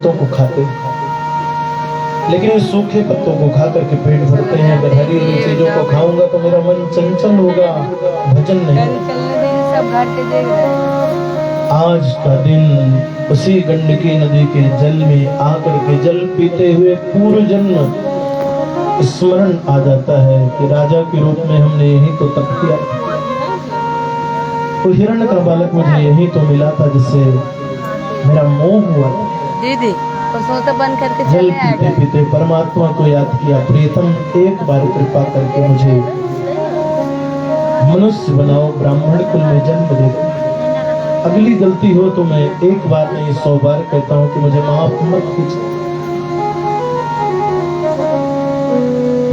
पत्तों को खाते, लेकिन इस सूखे पत्तों को खा करके पेट भरते हैं। अगर हरी हरी चीजों को खाऊंगा तो मेरा मन चंचल होगा, भजन नहीं। आज का दिन उसी गंडकी नदी के जल में आकर के जल पीते हुए पूर्व जन्म स्मरण आ जाता है कि राजा के रूप में हमने यही तो तप किया। तो हिरण का बालक मुझे यही तो मिला था जिससे मेरा मोह हुआ। दीदी उसमें तो बंद करके जल पीते पीते परमात्मा को याद किया। प्रीतम एक बार कृपा करके मुझे मनुष्य बनाओ, ब्राह्मण कुल में जन्म दे। अगली गलती हो तो मैं एक बार नहीं 100 बार कहता हूँ कि मुझे माफ मत कीजिए।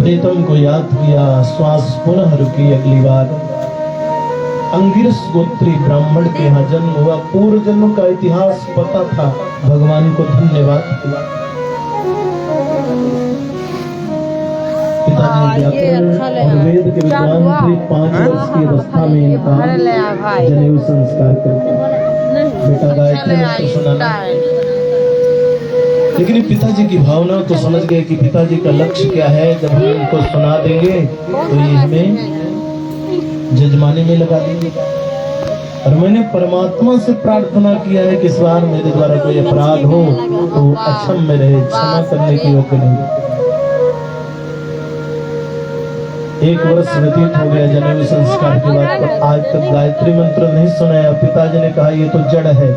प्रीतम को याद किया, श्वास पुनः रुकी। अगली बार अंगिरस गोत्री ब्राह्मण के यहाँ जन्म हुआ। पूर्व जन्म का इतिहास पता था, भगवान को धन्यवाद। पिताजी और वेद के विद्वान थे। 5 वर्ष की अवस्था में इनका जनेऊ संस्कार करके बेटा गायत्री मंत्र सुनाना। लेकिन पिताजी की भावना को समझ गए कि पिताजी का लक्ष्य क्या है। जब हम इनको सुना देंगे तो ये हमें जजमाने में लगा देंगे। और मैंने परमात्मा से प्रार्थना किया है कि इस बार मेरे द्वारा कोई अपराध हो तो अक्षम में रहे, क्षमा करने की योग्य नहीं। 1 वर्ष व्यतीत हो गया जनेऊ संस्कार के बाद, पर आज तक गायत्री मंत्र नहीं सुनाया। पिताजी ने कहा ये तो जड़ है,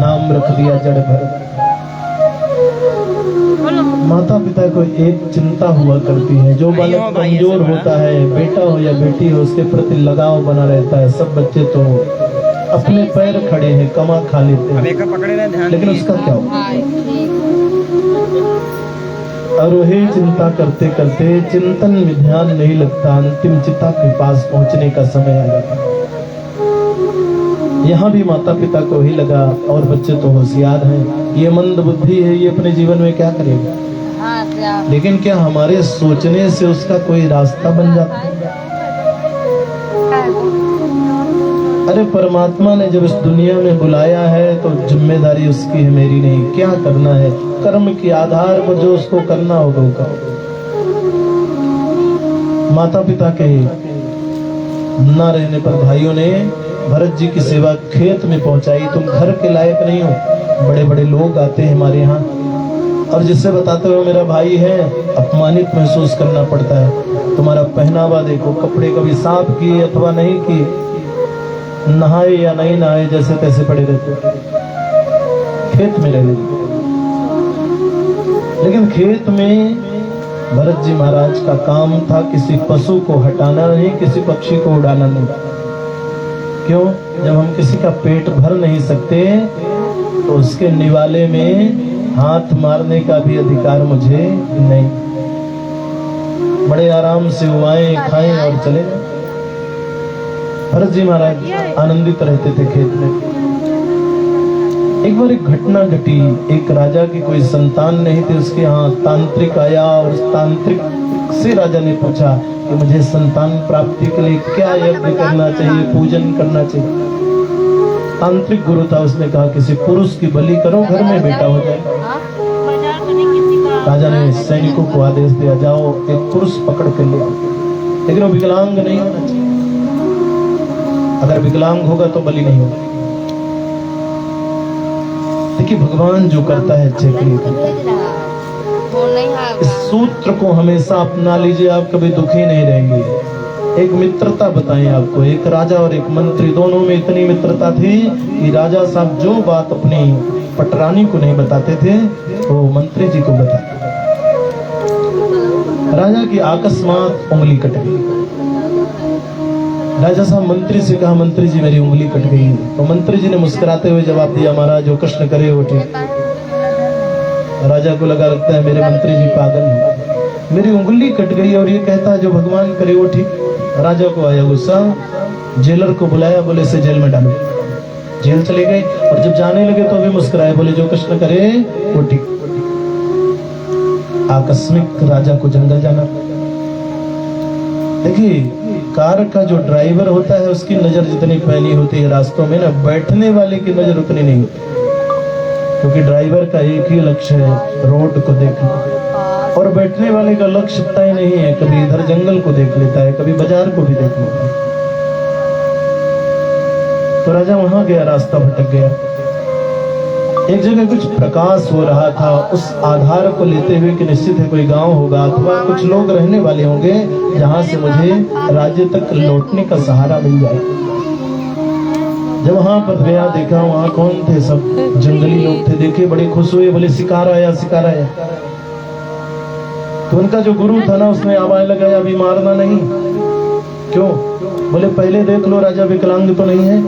नाम रख दिया जड़ भर। माता पिता को एक चिंता हुआ करती है, जो बालक कमजोर होता है, बेटा हो या बेटी हो, उसके प्रति लगाव बना रहता है। सब बच्चे तो अपने पैर खड़े हैं, कमा खा लेते हैं, लेकिन उसका क्या हो। और वही चिंता करते करते चिंतन में ध्यान नहीं लगता, अंतिम चिता के पास पहुंचने का समय आ जाता। यहाँ भी माता पिता को ही लगा, और बच्चे तो होशियार हैं, ये मंद बुद्धि है, ये अपने जीवन में क्या करेगा। लेकिन क्या हमारे सोचने से उसका कोई रास्ता बन जाता है। अरे परमात्मा ने जब इस दुनिया में बुलाया है तो जिम्मेदारी उसकी है, मेरी नहीं। क्या करना है, कर्म के आधार पर जो उसको करना होगा वो करो। माता पिता के न रहने पर भाइयों ने भरत जी की सेवा खेत में पहुंचाई। तुम घर के लायक नहीं हो, बड़े बड़े लोग आते हैं हमारे यहाँ, और जिससे बताते हो मेरा भाई है, अपमानित महसूस करना पड़ता है। तुम्हारा पहनावा देखो, कपड़े कभी साफ किए अथवा नहीं किए, नहाए या नहीं नहाए, जैसे तैसे पड़े रहते, खेत में रह गए। लेकिन खेत में भरत जी महाराज का काम था किसी पशु को हटाना नहीं, किसी पक्षी को उड़ाना नहीं। क्यों? जब हम किसी का पेट भर नहीं सकते तो उसके निवाले में हाथ मारने का भी अधिकार मुझे नहीं। बड़े आराम से उगाएं, खाएं और चले जाएं। भरत जी महाराज आनंदित रहते थे खेत में। एक बार एक घटना घटी। एक राजा की कोई संतान नहीं थी, उसके यहाँ तांत्रिक आया, और तांत्रिक से राजा ने पूछा कि मुझे संतान प्राप्ति के लिए क्या यज्ञ करना चाहिए, पूजन करना चाहिए। तांत्रिक गुरु था, उसने कहा किसी पुरुष की बलि करो, घर में बेटा हो जाए। राजा ने सैनिकों को आदेश दिया, जाओ एक पुरुष पकड़ के ले आओ, लेकिन वो विकलांग नहीं होना चाहिए। अगर विकलांग होगा तो बलि नहीं होगा। देखिए भगवान जो करता है अच्छे के लिए करता है। इस सूत्र को हमेशा अपना लीजिए, आप कभी दुखी नहीं रहेंगे। एक मित्रता बताएं आपको, एक राजा और एक मंत्री, दोनों में इतनी मित्रता थी कि राजा साहब जो बात अपनी पटरानी को नहीं बताते थे वो मंत्री जी को बताते। राजा की अकस्मात उंगली कट गई। राजा साहब मंत्री से कहा, मंत्री जी मेरी उंगली कट गई। तो मंत्री जी ने मुस्कुराते हुए जवाब दिया, महाराज जो कृष्ण करे वो ठीक। राजा को लगा, लगता है मेरे मंत्री जी पागल हैं, मेरी उंगली कट गई और ये कहता है जो भगवान करे वो ठीक। राजा को आया गुस्सा, जेलर को बुलाया, बोले से जेल में डालो। जेल चले गए, और जब जाने लगे तो भी मुस्कुराए, बोले जो कृष्ण करे वो ठीक। आकस्मिक राजा को जंगल जाना। देखिए कार का जो ड्राइवर होता है उसकी नजर जितनी पैनी होती है रास्तों में ना, बैठने वाले की नजर उतनी नहीं होती। क्योंकि ड्राइवर का एक ही लक्ष्य है, रोड को देखना, और बैठने वाले का लक्ष्य तय नहीं है, कभी इधर जंगल को देख लेता है, कभी बाजार को भी देख लेता है। तो राजा वहां गया, रास्ता भटक गया। एक जगह कुछ प्रकाश हो रहा था, उस आधार को लेते हुए कि निश्चित है कोई गांव होगा अथवा कुछ लोग रहने वाले होंगे जहां से मुझे राज्य तक लौटने का सहारा मिल जाए। जब वहां पर गया, देखा वहां कौन थे, सब जंगली लोग थे। देखे बड़े खुश हुए, बोले शिकार आया, शिकार आया। तो उनका जो गुरु था ना, उसने आवाज लगाया, अभी मारना नहीं। क्यों? बोले पहले देख लो राजा विकलांग तो नहीं है,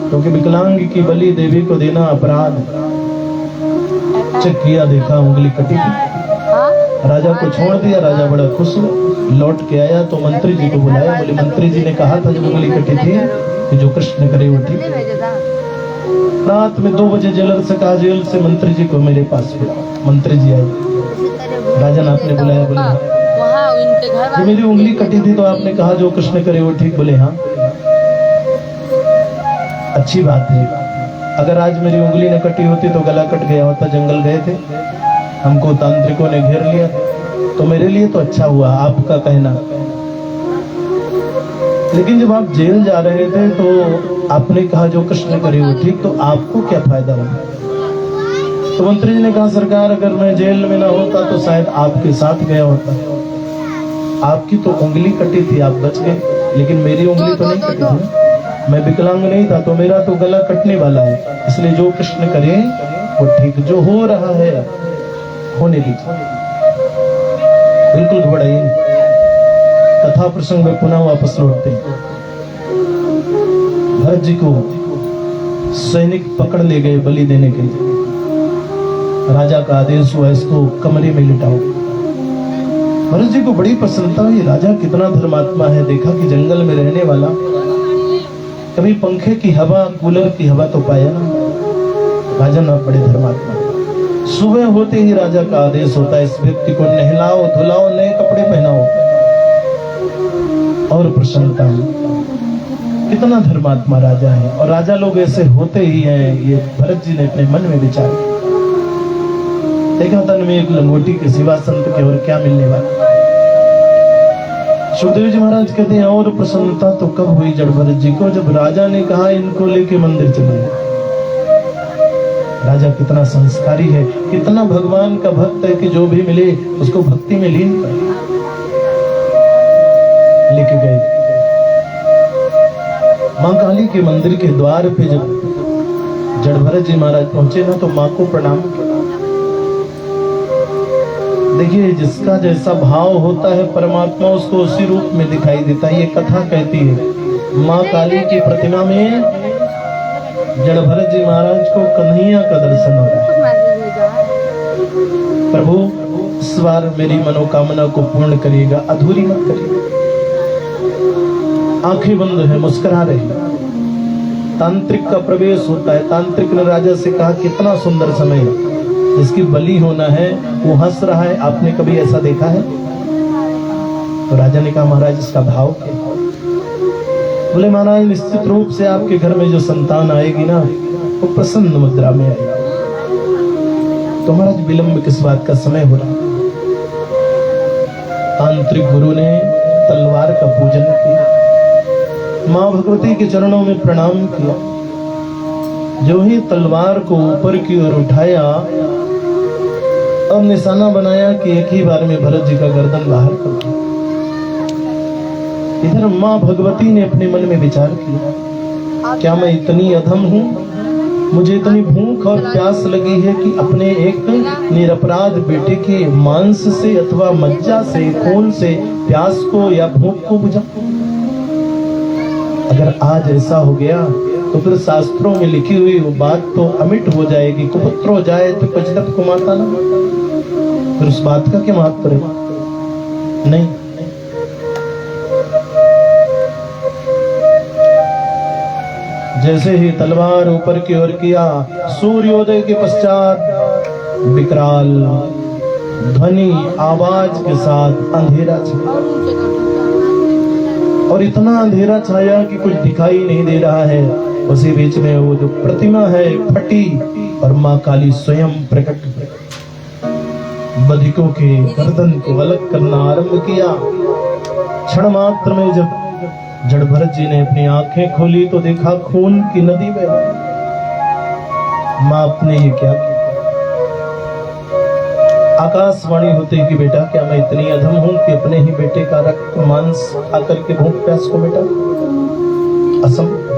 क्योंकि विकलांग की बलि देवी को देना अपराध। चेक किया, देखा उंगली कटी थी। राजा को छोड़ दिया। राजा बड़ा खुश हुआ, लौट के आया तो मंत्री जी को बुलाया। बोले मंत्री जी ने कहा था जब उंगली कटी थी कि जो कृष्ण करे वो ठीक। रात में 2 बजे जेलर से कहा, जेल से मंत्री जी को मेरे पास बुलाओ। मंत्री जी आए, राजन आपने बुलाया? बोले जो मेरी उंगली कटी थी तो आपने कहा जो कृष्ण करे वो ठीक। बोले हाँ, अच्छी बात है। अगर आज मेरी उंगली न कटी होती तो गला कट गया होता। जंगल गए थे, हमको तांत्रिकों ने घेर लिया, तो मेरे लिए तो अच्छा हुआ आपका कहना। लेकिन जब आप जेल जा रहे थे तो आपने कहा जो कृष्ण करे वो ठीक, तो आपको क्या फायदा हुआ? तो मंत्री जी ने कहा सरकार, अगर मैं जेल में ना होता तो शायद आपके साथ गया होता। आपकी तो उंगली कटी थी, आप बच गए, लेकिन मेरी उंगली तो नहीं कटी थी। मैं विकलांग नहीं था, तो मेरा तो गला कटने वाला है। इसलिए जो कृष्ण करे वो ठीक, जो हो रहा है होने दीजिए, बिल्कुल घबराइए नहीं। कथा प्रसंग में पुनः वापस लौटते हैं। भरत जी को सैनिक पकड़ ले गए बलि देने के लिए। राजा का आदेश हुआ इसको कमरे में लिटाओ। भरत जी को बड़ी प्रसन्नता हुई, राजा कितना धर्मात्मा है। देखा कि जंगल में रहने वाला कभी पंखे की हवा, कूलर की हवा तो पाया ना। राजा ना बड़े धर्मात्मा। सुबह होते ही राजा का आदेश होता है इस व्यक्ति को नहलाओ, धुलाओ, नए कपड़े पहनाओ। और प्रसन्नता कितना धर्मात्मा राजा है। और राजा लोग ऐसे होते ही हैं। ये भरत जी ने अपने मन में विचार देखा, तन में एक लंगोटी के सिवा संत के और क्या मिलने वाला। सुखदेव जी महाराज कहते हैं और प्रसन्नता तो कब हुई जड़ भरत जी को, जब राजा ने कहा इनको लेके मंदिर चलिए। राजा कितना संस्कारी है, कितना भगवान का भक्त है कि जो भी मिले उसको भक्ति में लीन कर लेके गए। मां काली के मंदिर के द्वार पे जब जड़ भरत जी महाराज पहुंचे ना, तो मां को प्रणाम किया। देखिए, जिसका जैसा भाव होता है परमात्मा उसको उसी रूप में दिखाई देता है। ये कथा कहती है माँ काली की प्रतिमा में जड़ भरत जी महाराज को कन्हैया का दर्शन हो रहा है। प्रभु इस बार मेरी मनोकामना को पूर्ण करिएगा, अधूरी मत करिएगा। आंखें बंद है, मुस्कुरा रही। तांत्रिक का प्रवेश होता है। तांत्रिक ने राजा से कहा कितना सुंदर समय है, जिसकी बलि होना है वो हंस रहा है, आपने कभी ऐसा देखा है? तो राजा ने कहा महाराज इसका भाव क्या? बोले महाराज निश्चित रूप से आपके घर में जो संतान आएगी ना वो प्रसन्न मुद्रा में आएगी। तो महाराज विलंब किस बात का समय हो रहा? तांत्रिक गुरु ने तलवार का पूजन किया, मां भगवती के चरणों में प्रणाम किया। जो ही तलवार को ऊपर की ओर उठाया, अब निशाना बनाया कि एक ही बार में भरत जी का गर्दन बाहर कर दिया। इधर मां भगवती ने अपने मन में विचार किया, क्या मैं इतनी अधम हूं? मुझे इतनी भूख और प्यास लगी है कि अपने एक निरपराध बेटे के मांस से अथवा मज्जा से, खून से प्यास को या भूख को बुझा। अगर आज ऐसा हो गया तो फिर शास्त्रों में लिखी हुई वो बात तो अमिट हो जाएगी, कुपुत्र हो जाए तो पचदत को माता ना, फिर उस बात का क्या महत्व है? नहीं। जैसे ही तलवार ऊपर की ओर किया, सूर्योदय के पश्चात विकराल ध्वनि आवाज के साथ अंधेरा छाया, और इतना अंधेरा छाया कि कुछ दिखाई नहीं दे रहा है। उसी बीच में वो जो प्रतिमा है फटी, और माँ काली स्वयं प्रकट बधिकों के गर्दन को अलग करना आरंभ किया। क्षण मात्र में जब जड़ भरत जी ने अपनी आंखें खोली तो देखा खून की नदी बह रही। माँ आपने ये क्या किया? आकाशवाणी होते कि बेटा क्या मैं इतनी अधम हूं कि अपने ही बेटे का रक्त मांस आकर के भूख प्यास को मिटा? असंभव।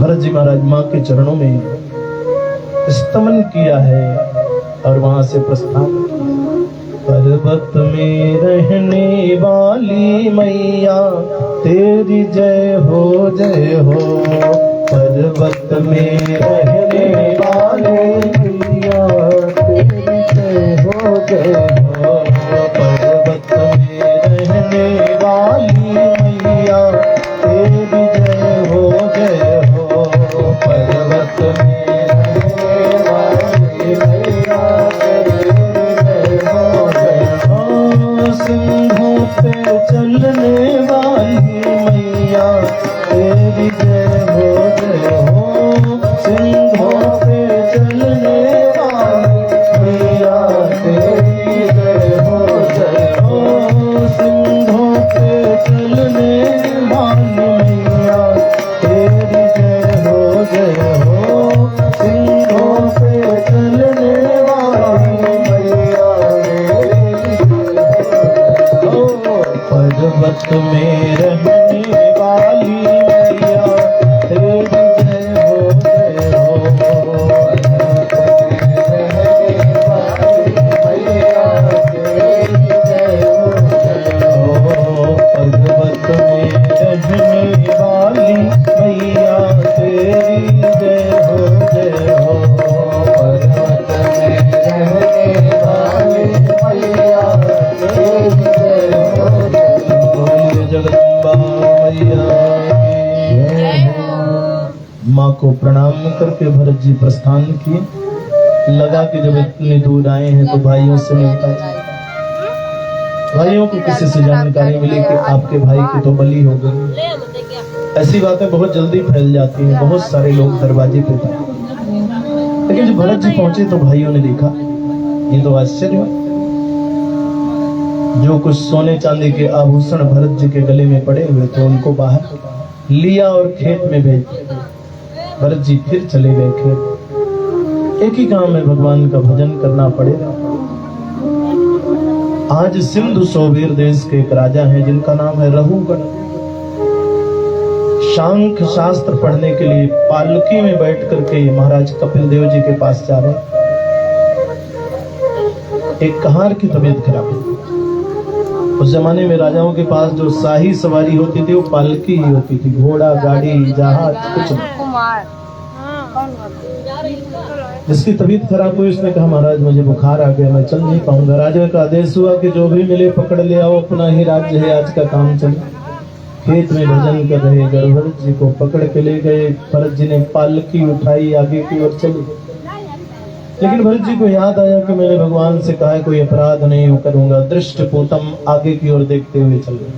भरत जी महाराज माँ के चरणों में स्तमन किया है और वहां से प्रस्थान किया। पर्वत में रहने वाली मैया तेरी जय हो जय हो। पर्वत में रहने वाली मैया तेरी जय हो जय हो। पर्वत में रहने वाली मैया तेरी जय हो जय हो। पर्वत में रहने वाली मैया तेरी जय हो जय हो। सिंहों पे चलने वाली मैया तेरी जय हो जय हो। सिंहों पे चलने वाली मैया तेरी जय हो जय हो। सिंहों पे चलने वाली मैया तेरी जय हो जय हो। सिंहों पे चलने वाली मैया पर्वत में रहने वाली मैया तेरी जय हो जय हो। पर्वत में रहने वाली मैया तेरी जय हो जय हो। पर्वत में रहने वाली मैया तेरी जय हो जय हो। पर्वत में रहने वाली मैया तेरी जय हो जय हो। बोलिए जगदम्बा मैया की जय हो। माँ को प्रणाम करके भरत जी प्रस्थान किए। लगा कि जब इतनी दूर आए हैं तो भाइयों से मिलता है। भाइयों को किसी से जानकारी मिली कि आपके भाई की तो बलि हो गई। ऐसी बातें बहुत जल्दी फैल जाती हैं। बहुत सारे लोग दरवाजे पे थे, लेकिन जब भरत जी पहुंचे तो भाइयों ने देखा ये तो आश्चर्य है। जो कुछ सोने चांदी के आभूषण भरत जी के गले में पड़े हुए थे उनको बाहर लिया और खेत में भेज दिया। भरत जी फिर चले गए खेत। एक ही काम में भगवान का भजन करना पड़ेगा। आज सिंधु सोबीर देश के एक राजा हैं जिनका नाम है रहुगण। शांख शास्त्र पढ़ने के लिए पालकी में बैठ करके महाराज कपिल देव जी के पास जा रहे। एक कहार की तबीयत खराब है। उस जमाने में राजाओं के पास जो शाही सवारी होती थी वो पालकी ही होती थी। घोड़ा गाड़ी जहाज कुछ नहीं। जिसकी तबीयत खराब हुई उसने कहा महाराज मुझे बुखार आ गया, मैं चल नहीं पाऊंगा। राजा का आदेश हुआ कि जो भी मिले पकड़ ले आओ, अपना ही राज्य है, आज का काम चले। खेत में भजन कर रहे जड़ भरत जी को पकड़ के ले गए। भरत जी ने पालकी उठाई, आगे की ओर चली। लेकिन भरत जी को याद आया कि मैंने भगवान से कहा है कोई अपराध नहीं करूंगा। दृष्टपूतम आगे की ओर देखते हुए चल रहे।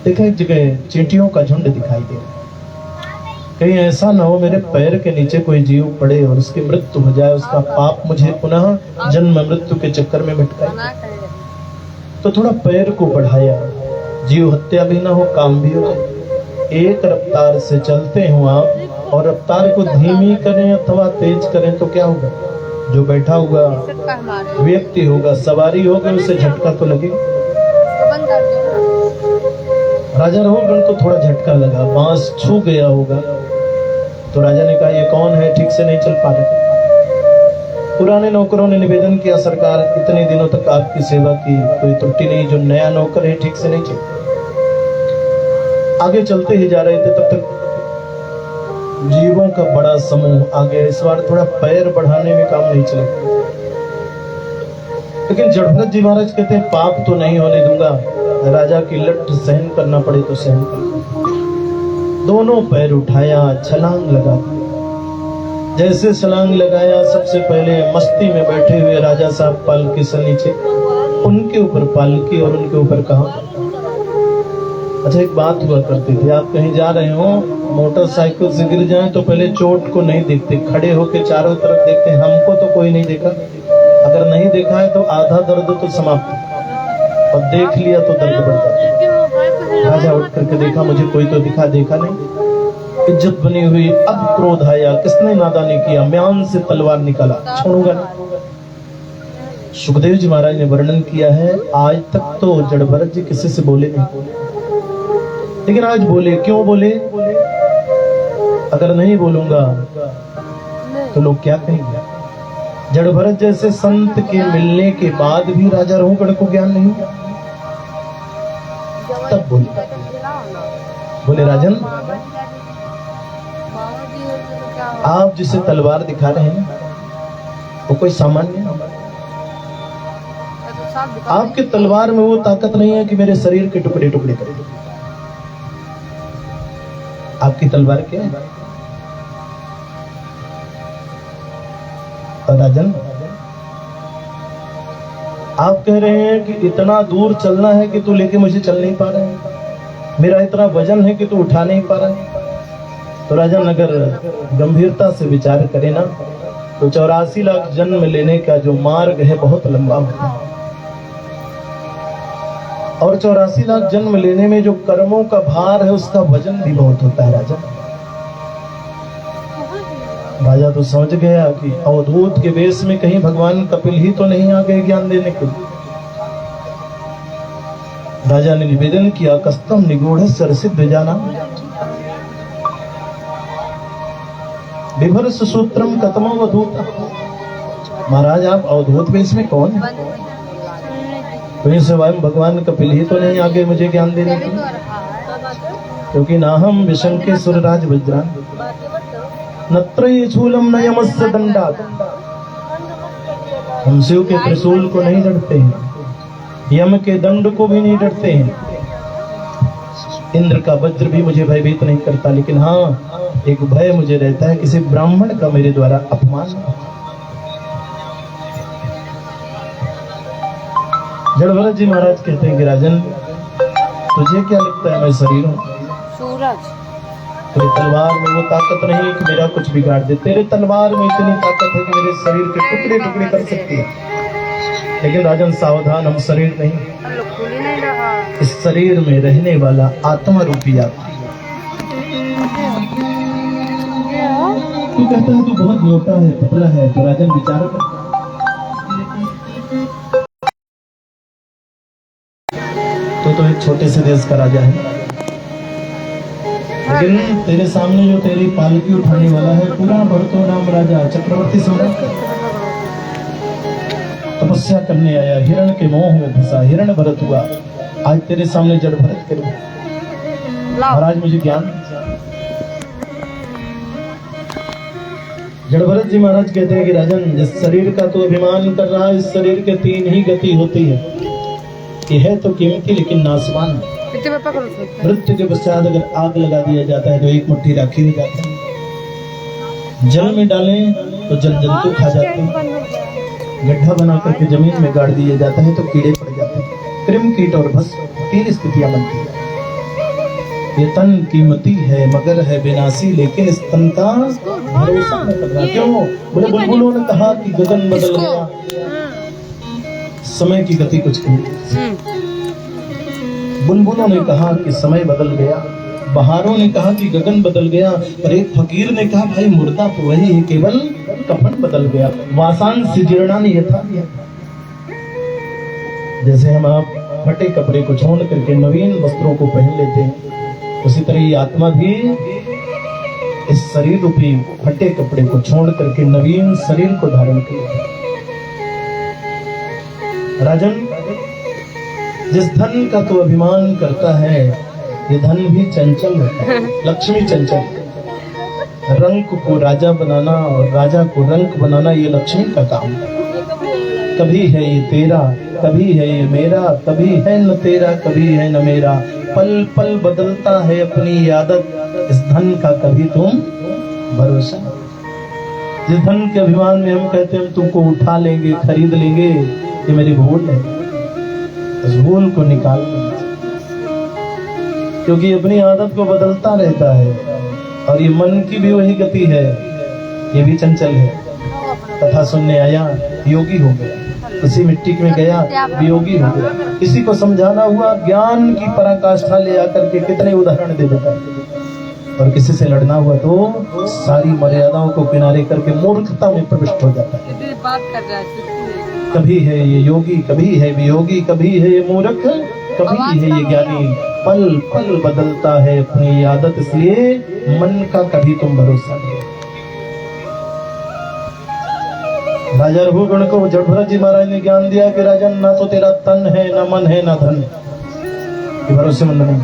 देखा एक जगह चींटियों का झुंड दिखाई दे रहा। कहीं ऐसा ना हो मेरे पैर के नीचे कोई जीव पड़े और उसकी मृत्यु हो जाए, उसका पाप मुझे पुनः जन्म मृत्यु के चक्कर में भटकाए। तो थोड़ा पैर को बढ़ाया, जीव हत्या भी ना हो, काम भी हो जाए। एक रफ्तार से चलते हो आप और रफ्तार को धीमी करें अथवा तेज करें तो क्या होगा? जो बैठा हुआ व्यक्ति होगा, सवारी होगा, उसे झटका तो लगेगा। राजा रहुगण को थोड़ा झटका लगा, बांस छू गया होगा। तो राजा ने कहा ये कौन है, ठीक से नहीं चल पा रहे। पुराने नौकरों ने निवेदन किया सरकार इतने दिनों तक आपकी सेवा की, कोई त्रुटि नहीं, जो नया नौकर है ठीक से नहीं चल। आगे चलते ही जा रहे थे तब तक जीवों का बड़ा समूह आ गया। इस बार थोड़ा पैर बढ़ाने में काम नहीं चले। लेकिन जड़भरत जी महाराज कहते हैं पाप तो नहीं होने दूंगा, राजा की लठ सहन करना पड़े तो सहन कर। दोनों पैर उठाया, छलांग लगा दिया। जैसे छलांग लगाया सबसे पहले मस्ती में बैठे हुए राजा साहब पालकी से नीचे, उनके ऊपर पालकी और उनके ऊपर कहा अच्छा, एक बात हुआ करती थी, आप कहीं जा रहे हो, मोटरसाइकिल से गिर जाए तो पहले चोट को नहीं देखते, खड़े होके चारों तरफ देखते हैं, हमको तो कोई नहीं देखा। अगर नहीं देखा है तो आधा दर्द तो समाप्त, और देख लिया तो दर्द बढ़ जाता। राजा उठ करके देखा, मुझे कोई तो देखा नहीं। इज्जत बनी हुई, अब क्रोध आया, किसने नादानी किया, म्यान से तलवार निकाला, छोड़ूंगा नहीं। सुखदेव जी महाराज ने वर्णन किया है, आज तक तो जड़ भरत जी किसी से बोले नहीं, लेकिन आज बोले। क्यों बोले? अगर नहीं बोलूंगा तो लोग क्या कहेंगे? जड़ भरत जैसे संत के मिलने के बाद भी राजा रहुगढ़ को ज्ञान नहीं, तब बोले राजन, आप जिसे तलवार दिखा रहे हैं वो कोई सामान्य नहीं। आपके तलवार में वो ताकत नहीं है कि मेरे शरीर के टुकड़े टुकड़े करे। आपकी तलवार क्या है? और राजन, आप कह रहे हैं कि इतना दूर चलना है कि तू लेके मुझे चल नहीं पा रहा है, मेरा इतना वजन है कि तू उठा नहीं पा रहा है। तो राजन, अगर गंभीरता से विचार करें ना, तो 84 लाख जन्म लेने का जो मार्ग है बहुत लंबा होता है, और 84 लाख जन्म लेने में जो कर्मों का भार है उसका वजन भी बहुत होता है। राजा तो समझ गया कि अवधूत के वेश में कहीं भगवान कपिल ही तो नहीं आ गए ज्ञान देने के लिए। राजा ने निवेदन किया, कस्तम निगूढ़ सरसिद्ध जाना विभर्ष सूत्रम कतमो अवधूत। महाराज, आप अवधूत वेश में कौन है? तो स्वयं भगवान कपिल ही तो नहीं आगे मुझे ज्ञान देने के लिए, क्योंकि नाहम विशंके सुरराज वज्रान नत्रय शूलम नयमस्य दंडात। हम शिव के त्रिशूल को नहीं डरते हैं, यम के दंड को भी नहीं डरते हैं, इंद्र का वज्र भी मुझे भयभीत नहीं करता, लेकिन हाँ एक भय मुझे रहता है, किसी ब्राह्मण का मेरे द्वारा अपमान। जड़ भरत जी महाराज कहते हैं कि राजन, तुझे क्या लगता है मैं शरीर हूँ? सूरज। तेरी तलवार में वो ताकत नहीं कि मेरा कुछ बिगाड़ दे, तेरे तलवार में इतनी ताकत है कि मेरे शरीर के टुकड़े टुकड़े कर सकती है। लेकिन राजन सावधान, हम शरीर नहीं, इस शरीर में रहने वाला आत्मा रूपी आत्मा। तू कहता है तू बहुत मोटा है, पतला है, तो राजन विचार कर, तो एक छोटे से देश का राजा है, लेकिन तेरे सामने जो तेरी पालकी उठाने वाला है पूरा भरतो नाम राजा चक्रवर्ती सम्राट तपस्या करने आया, हिरण के मोह में फंसा, हिरण भरत हुआ, आज तेरे सामने जड़ भरत करूं। महाराज मुझे ज्ञान। जड़ भरत जी महाराज कहते हैं कि राजन, जिस शरीर का तू अभिमान कर रहा है, इस शरीर के 3 ही गति होती है, ये है तो कीमती लेकिन नासवान। मृत्यु के पश्चात अगर आग लगा दिया जाता है तो एक मुट्ठी राखी हो जाती है, जल में डालें तो जल जंतु खा जाते हैं, गड्ढा बना करके जमीन में गाड़ दिया जाता है तो कीड़े पड़ जाते हैं, कृम कीट और भस्म 3 स्थितियां बनती है। ये तन कीमती है मगर है विनाशी, लेकिन इस तन का भरोसा न करना। क्यों? बोले बुलबुलों ने कहा कि गगन बदल गया, समय की गति कुछ नहीं। बुलबुलों ने कहा कि समय बदल गया, बहारों ने कहा कि गगन बदल गया, पर एक फकीर ने कहा भाई मुर्दा तो वही है, केवल कफन बदल गया। वासान जीर्णानि यथा, जैसे हम आप फटे कपड़े को छोड़ करके नवीन वस्त्रों को पहन लेते हैं, उसी तरह ये आत्मा भी इस शरीर रूपी फटे कपड़े को छोड़ करके नवीन शरीर को धारण किया। राजन, जिस धन का तू अभिमान करता है, ये धन भी चंचल होता है, लक्ष्मी चंचल। रंक को राजा बनाना और राजा को रंक बनाना ये लक्ष्मी का काम है। कभी है ये तेरा, कभी है ये मेरा, कभी है न तेरा, कभी है न मेरा, पल पल बदलता है अपनी आदत। इस धन का कभी तुम भरोसा। जिस धन के अभिमान में हम कहते हैं हम तुमको उठा लेंगे, खरीद लेंगे, ये मेरी भूल है, उस भूल को निकाल। क्योंकि अपनी आदत को बदलता रहता है और ये मन की भी वही गति है, ये भी चंचल है। कथा सुनने आया, योगी हो गया, किसी मिट्टी में गया, वियोगी हो गया। किसी को समझाना हुआ, ज्ञान की पराकाष्ठा ले आकर के कितने उदाहरण दे देता है। और किसी से लड़ना हुआ तो सारी मर्यादाओं को किनारे करके मूर्खता में प्रविष्ट हो जाता है। बात कर रहा है, कभी है ये योगी, कभी है वियोगी, कभी है ये मूर्ख, कभी है ये ज्ञानी। पल पल बदलता है अपनी आदत, इसलिए मन का कभी तुम भरोसा नहीं। राजा रघुगण को जड़भरत जी महाराज ने ज्ञान दिया कि राजन, ना तो तेरा तन है, ना मन है, ना धन, ये भरोसेमंद नहीं।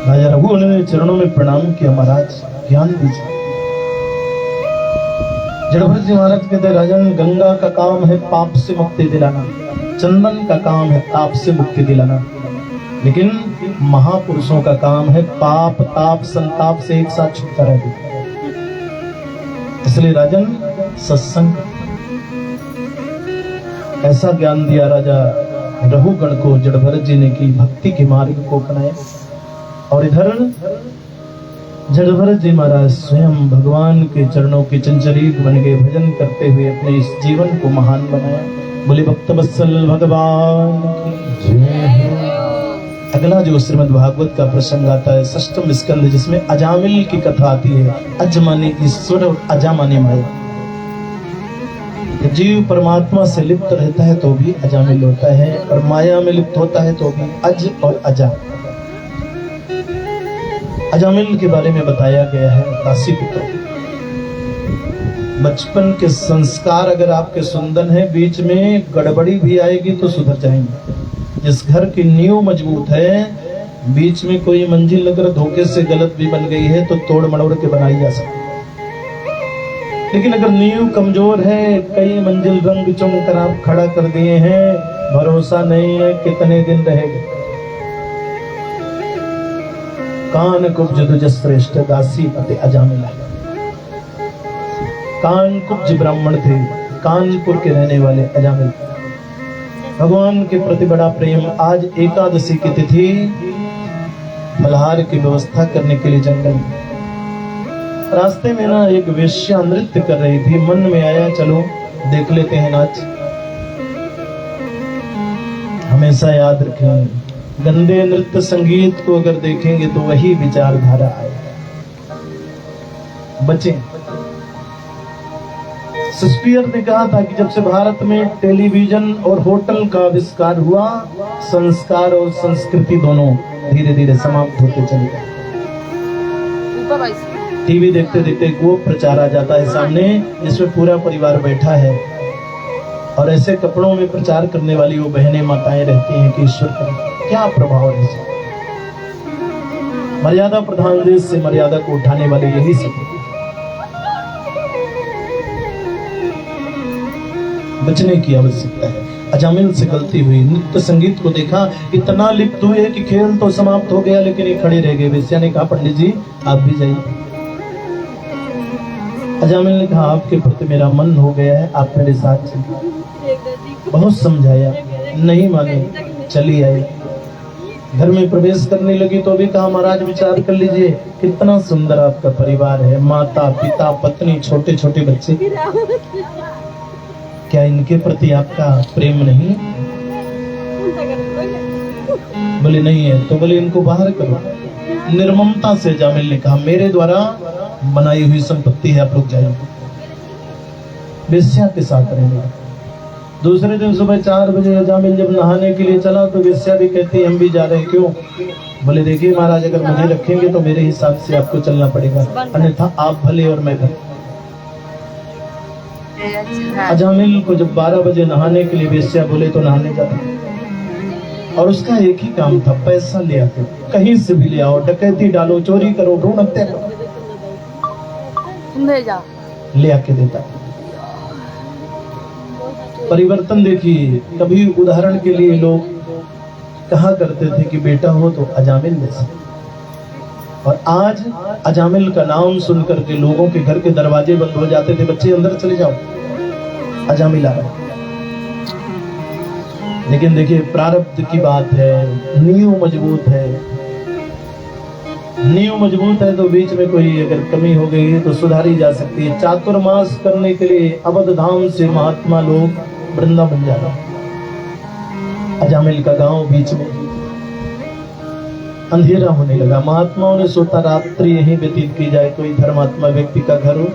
राजा रघुगण ने चरणों में प्रणाम किया, महाराज ज्ञान दीजिए। जड़भरत जी महाराज कहते, राजन, गंगा का काम है पाप से मुक्ति दिलाना, चंदन का काम है ताप से मुक्ति दिलाना, लेकिन महापुरुषों का काम है पाप ताप संताप से एक साथ छुटकारा देना। इसलिए राजन, सत्संग। ऐसा ज्ञान दिया राजा रघुगण को जड़भरत जी ने कि भक्ति के मार्ग को अपनाया। और इधर जड़भरत जी महाराज स्वयं भगवान के चरणों के चंचरीक बन गए, भजन करते हुए अपने इस जीवन को महान बनाया। बोले भक्त वत्सल भगवान की जय। अगला जो श्रीमद् भागवत का प्रसंग आता है, षष्ठम स्कंद, जिसमें अजामिल की कथा आती है। अज माने ईश्वर और अजा माने माया। जीव परमात्मा से लिप्त रहता है तो भी अजामिल होता है, और माया में लिप्त होता है तो भी अज और अजा। अजामिल के बारे में बताया गया है दासी पुत्र। बचपन के संस्कार अगर आपके सुंदर हैं, बीच में गड़बड़ी भी आएगी तो सुधर जाएंगे। जिस घर की नींव मजबूत है, बीच में कोई मंजिल अगर धोखे से गलत भी बन गई है तो तोड़ मड़ोड़ के बनाई जा सकती है। लेकिन अगर नींव कमजोर है, कई मंजिल रंग चुन कर आप खड़ा कर दिए हैं, भरोसा नहीं है कितने दिन रहेगा। कान कुब्ज दुज श्रेष्ठ दासी पति अजामिल। कान कुब्ज ब्राह्मण थे, कानपुर के रहने वाले अजामिल। भगवान के प्रति बड़ा प्रेम। आज एकादशी की तिथि, फलहार की व्यवस्था करने के लिए जंगल में रास्ते में ना एक वेश्या नृत्य कर रही थी। मन में आया चलो देख लेते हैं नाच। हमेशा याद रखें, गंदे नृत्य संगीत को अगर देखेंगे तो वही विचारधारा आएगा। बचें। शेक्सपियर ने कहा था कि जब से भारत में टेलीविजन और होटल का आविष्कार हुआ, संस्कार और संस्कृति दोनों धीरे धीरे समाप्त होते चले गए। टीवी देखते देखते वो प्रचार आ जाता है सामने, जिसमें पूरा परिवार बैठा है, और ऐसे कपड़ों में प्रचार करने वाली वो बहनें माताएं रहती हैं कि ईश्वर का क्या प्रभाव है। मर्यादा प्रधान देश से मर्यादा को उठाने वाले यही सब। बचने की आवश्यकता है। अजामिल से गलती हुई, नृत्य संगीत को देखा, इतना लिप्त हुए कि खेल तो समाप्त हो गया लेकिन ये खड़े रह गए। वेश्या ने कहा, पंडित जी आप भी जाइए। अजामिल ने कहा, आपके प्रति मेरा मन हो गया है, आप मेरे साथ चलिए। बहुत समझाया, नहीं माने, चली आई। घर में प्रवेश करने लगी तो भी कहा, महाराज विचार कर लीजिए, कितना सुंदर आपका परिवार है, माता पिता पत्नी छोटे छोटे बच्चे, क्या इनके प्रति आपका प्रेम नहीं? बोले नहीं है। तो बोले इनको बाहर करो। निर्ममता से अजामिल ने कहा, मेरे द्वारा बनाई हुई संपत्ति है, आप लोग जाइए। वेश्या के साथ रहेंगे। दूसरे दिन सुबह 4 बजे अजामिल जब नहाने के लिए चला तो वेश्या भी कहती है, हम भी जा रहे हैं। क्यों? बोले देखिए महाराज, अगर मुझे रखेंगे तो मेरे हिसाब से आपको चलना पड़ेगा, अन्यथा आप भले और मैं भले। अजामिल को जब 12 बजे नहाने के लिए वेश्या बोले तो नहाने जाता, और उसका एक ही काम था, पैसा ले आते, कहीं से भी ले आओ, डकैती डालो, चोरी करो, भ्रूण हत्या करो, ले आके देता। परिवर्तन देखिए। कभी उदाहरण के लिए लोग कहा करते थे कि बेटा हो तो अजामिल जैसा, और आज अजामिल का नाम सुनकर के लोगों के घर के दरवाजे बंद हो जाते थे, बच्चे अंदर चले जाओ, अजामिल आ रहा है। लेकिन देखिए प्रारब्ध की बात है, नींव मजबूत है। नींव मजबूत है तो बीच में कोई अगर कमी हो गई है तो सुधारी जा सकती है। चातुर्मास करने के लिए अवध धाम से महात्मा लोग वृंदावन जा रहे। अजामिल का गांव बीच में, अंधेरा होने लगा। महात्माओं ने सोचा रात्रि यहीं व्यतीत की जाए। कोई धर्मात्मा व्यक्ति का घर हो।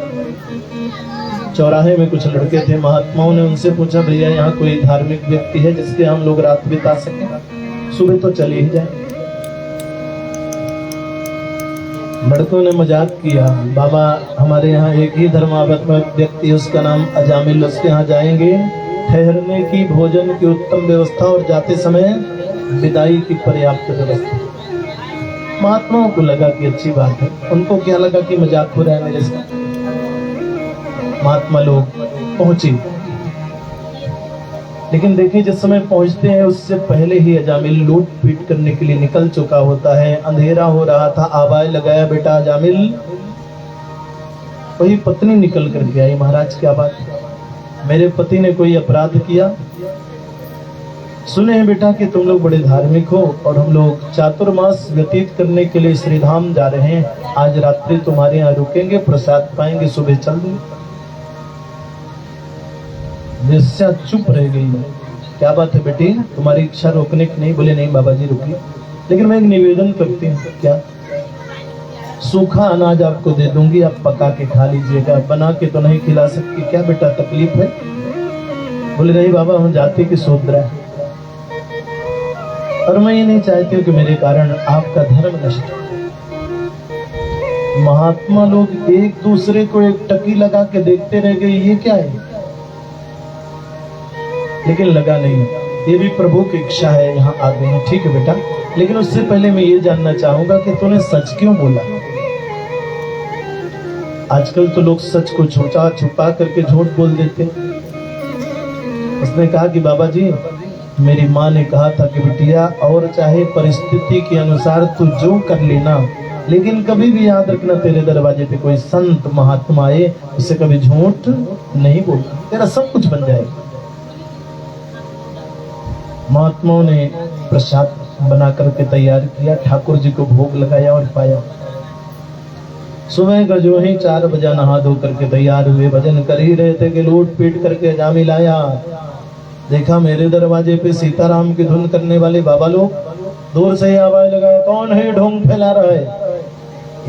चौराहे में कुछ लड़के थे। महात्माओं ने उनसे पूछा, भैया यहाँ कोई धार्मिक व्यक्ति है जिसके हम लोग रात बिता सके? सुबह तो चले ही जाए। लड़कों ने मजाक किया, बाबा हमारे यहाँ एक ही धर्मात्मा व्यक्ति है, उसका नाम अजामिल, उसके यहाँ जाएंगे। ठहरने की, भोजन की उत्तम व्यवस्था और जाते समय विदाई की पर्याप्त व्यवस्था। महात्माओं को लगा कि अच्छी बात है, उनको क्या लगा कि मजाक हो रहा है मेरे साथ। महात्मा लोग पहुंचे, लेकिन देखिए जिस समय पहुंचते हैं उससे पहले ही अजामिल लूट पीट करने के लिए निकल चुका होता है। अंधेरा हो रहा था, आवाज लगाया, बेटा अजामिल। वही पत्नी निकल करके आई, महाराज क्या बात, मेरे पति ने कोई अपराध किया? सुने हैं बेटा कि तुम लोग बड़े धार्मिक हो और हम लोग चातुर्मास व्यतीत करने के लिए श्रीधाम जा रहे हैं। आज रात्रि तुम्हारे यहाँ रुकेंगे, प्रसाद पाएंगे, सुबह चल देंगे। वेश्या चुप रह गई। क्या बात है बेटी, तुम्हारी इच्छा रोकने की नहीं? बोले नहीं बाबा जी रुकिए, लेकिन मैं एक निवेदन करती हूँ। क्या? सूखा अनाज आपको दे दूंगी, आप पका के खा लीजिएगा, बना के तो नहीं खिला सकती। क्या बेटा तकलीफ है? बोले नहीं बाबा, हम जाति की शूद्र है और मैं ये नहीं चाहती हूँ कि मेरे कारण आपका धर्म नष्ट हो। महात्मा लोग एक दूसरे को एक टकी लगा के देखते रह गए, ये क्या है? लेकिन लगा नहीं, ये भी प्रभु की इच्छा है, यहाँ आ गए हैं। ठीक है बेटा, लेकिन उससे पहले मैं ये जानना चाहूंगा कि तूने सच क्यों बोला? आजकल तो लोग सच को छुपा करके झूठ बोल देते। उसने कहा कि बाबा जी, मेरी माँ ने कहा था कि बिटिया, और चाहे परिस्थिति के अनुसार तू जो कर लेना, लेकिन कभी भी याद रखना तेरे दरवाजे पे कोई संत महात्मा आए, उससे कभी झूठ नहीं बोलना, तेरा सब कुछ बन जाएगा। महात्माओं ने प्रसाद बना करके तैयार किया, ठाकुर जी को भोग लगाया और पाया। सुबह का जो ही 4 बजे नहा धो करके तैयार हुए, भजन कर ही रहे थे कि लूट पीट करके अजामिल आया। देखा मेरे दरवाजे पे सीताराम की धुन करने वाले बाबा लोग, दूर से ही आवाज लगाया, कौन है ढोंग फैला रहा है?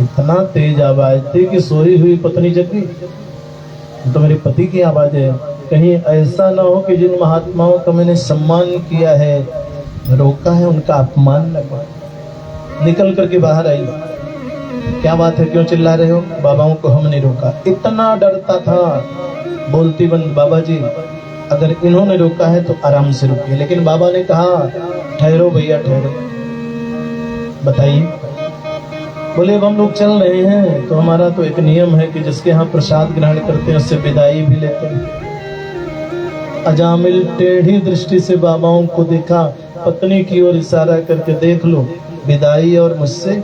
इतना तेज आवाज थी कि सोई हुई पत्नी जग गई। तो मेरे पति की आवाज है, कहीं ऐसा ना हो कि जिन महात्माओं का मैंने सम्मान किया है, रोका है, उनका अपमान न कर। निकल करके बाहर आई, क्या बात है, क्यों चिल्ला रहे हो? बाबाओं को हम नहीं रोका। इतना डरता था, बोलती बंद, बाबा जी अगर इन्होंने रोका है तो आराम से रुकिए। लेकिन बाबा ने कहा, ठहरो भैया ठहरो, बताइए। बोले अब हम लोग चल रहे हैं तो हमारा तो एक नियम है कि जिसके यहाँ प्रसाद ग्रहण करते हैं उससे विदाई भी लेते हैं। अजामिल टेढ़ी दृष्टि से बाबाओं को देखा, पत्नी की ओर इशारा करके, देख लो विदाई और मुझसे।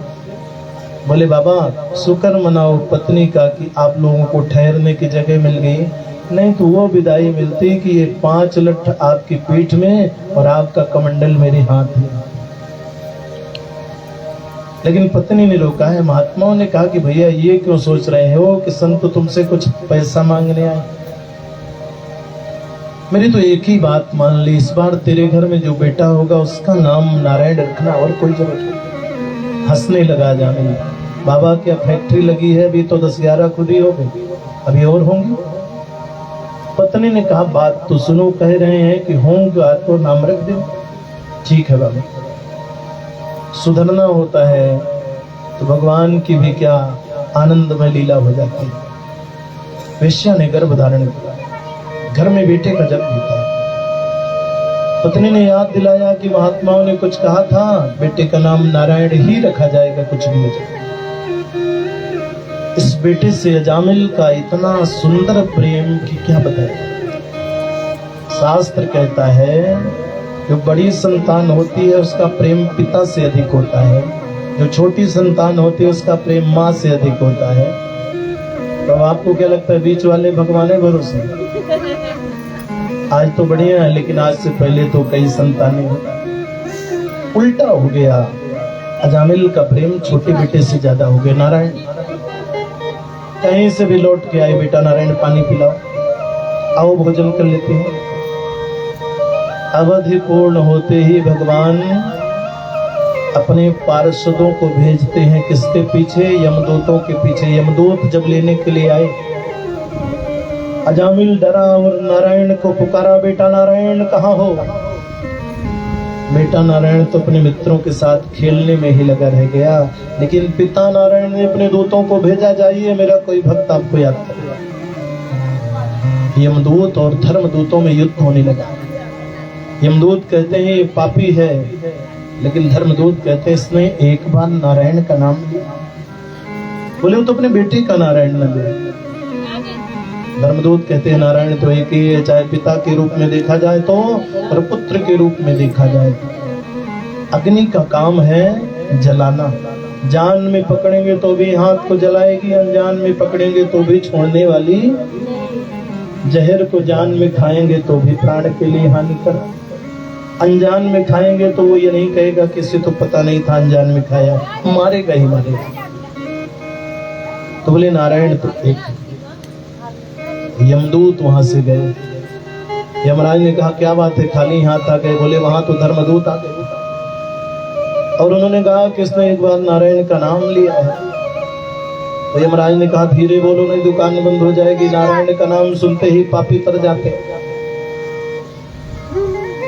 बोले बाबा शुक्र मनाओ पत्नी का कि आप लोगों को ठहरने की जगह मिल गई, नहीं तो वो विदाई मिलती कि ये 5 लठ आपकी पीठ में और आपका कमंडल मेरे हाथ में। लेकिन पत्नी ने रोका है। महात्माओं ने कहा कि भैया ये क्यों सोच रहे हो कि संत तुमसे कुछ पैसा मांगने आए? मेरी तो एक ही बात मान ली, इस बार तेरे घर में जो बेटा होगा उसका नाम नारायण रखना, और कोई जरूरत नहीं। हंसने लगा जामिल, बाबा क्या फैक्ट्री लगी है? अभी तो 10-11 खुद ही हो गई, अभी और होंगी। पत्नी ने कहा बात तो सुनो, कह रहे हैं कि होंगे तो नाम रख दे। ठीक है बाबा, सुधरना होता है तो भगवान की भी क्या आनंदमय लीला हो जाती है। वेश्या ने गर्भ धारण किया, घर में बेटे का जन्म होता है। पत्नी ने याद दिलाया कि महात्माओं ने कुछ कहा था, बेटे का नाम नारायण ही रखा जाएगा, कुछ भी हो जाए। इस बेटे से अजामिल का इतना सुंदर प्रेम कि क्या बताए। शास्त्र कहता है जो बड़ी संतान होती है उसका प्रेम पिता से अधिक होता है, जो छोटी संतान होती है उसका प्रेम माँ से अधिक होता है। तो आपको क्या लगता है बीच वाले भगवान है भरोसे? आज तो बढ़िया है, लेकिन आज से पहले तो कई संतानें हो। उल्टा हो गया, अजामिल का प्रेम छोटे बेटे से ज्यादा हो गया। नारायण कहीं से भी लौट के आए, बेटा नारायण पानी पिलाओ, आओ भोजन कर लेते हैं। अवधि पूर्ण होते ही भगवान अपने पार्षदों को भेजते हैं, किसके पीछे? यमदूतों के पीछे। यमदूत जब लेने के लिए आए, अजामिल डरा और नारायण को पुकारा, बेटा नारायण कहाँ हो? बेटा नारायण तो अपने मित्रों के साथ खेलने में ही लगा रह गया, लेकिन पिता नारायण ने अपने दूतों को भेजा, जाइए मेरा कोई भक्त आपको याद करेगा। यमदूत और धर्मदूतों में युद्ध होने लगा। यमदूत कहते हैं ये पापी है, लेकिन धर्मदूत कहते हैं इसने एक बार नारायण का नाम लिया। बोले वो तो अपने बेटे का नारायण न ले। धर्मदूत कहते हैं नारायण तो एक ही है, चाहे पिता के रूप में देखा जाए तो और पुत्र के रूप में देखा जाए तो। अग्नि का काम है जलाना, जान में पकड़ेंगे तो भी हाथ को जलाएगी, अनजान में पकड़ेंगे तो भी छोड़ने वाली, जहर को जान में खाएंगे तो भी प्राण के लिए हानिकर, अनजान में खाएंगे तो वो ये नहीं कहेगा किसी तो पता नहीं था अनजान में खाया, मारेगा ही मारेगा। तो बोले नारायण तो एक। यमदूत वहां से गए, यमराज ने कहा क्या बात है खाली हाथ आ गए? बोले वहां तो धर्मदूत आ गए और उन्होंने कहा किसने एक बार नारायण का नाम लिया है। तो यमराज ने कहा धीरे बोलो नहीं दुकान बंद हो जाएगी, नारायण का नाम सुनते ही पापी तर जाते।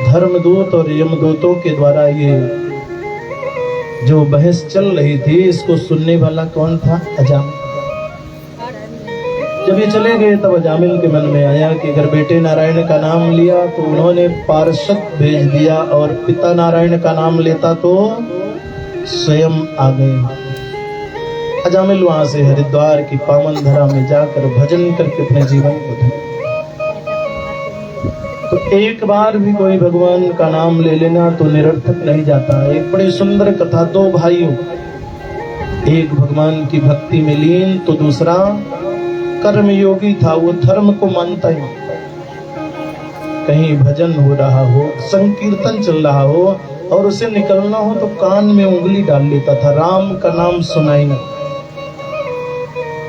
धर्मदूत और यमदूतों के द्वारा ये जो बहस चल रही थी, इसको सुनने वाला कौन था? अजामिल। जब ये चले गए तब अजामिल के मन में आया कि अगर बेटे नारायण का नाम लिया तो उन्होंने पार्षद भेज दिया, और पिता नारायण का नाम लेता तो स्वयं आ गए। अजामिल वहां से हरिद्वार की पावन धरा में जाकर भजन करके अपने जीवन को धन्य। तो एक बार भी कोई भगवान का नाम ले लेना तो निरर्थक नहीं जाता। एक बड़ी सुंदर कथा, दो भाइयों, एक भगवान की भक्ति में लीन तो दूसरा कर्म योगी था, वो धर्म को मानता ही। कहीं भजन हो रहा हो, संकीर्तन चल रहा हो और उसे निकलना हो तो कान में उंगली डाल लेता था, राम का नाम सुनाई न।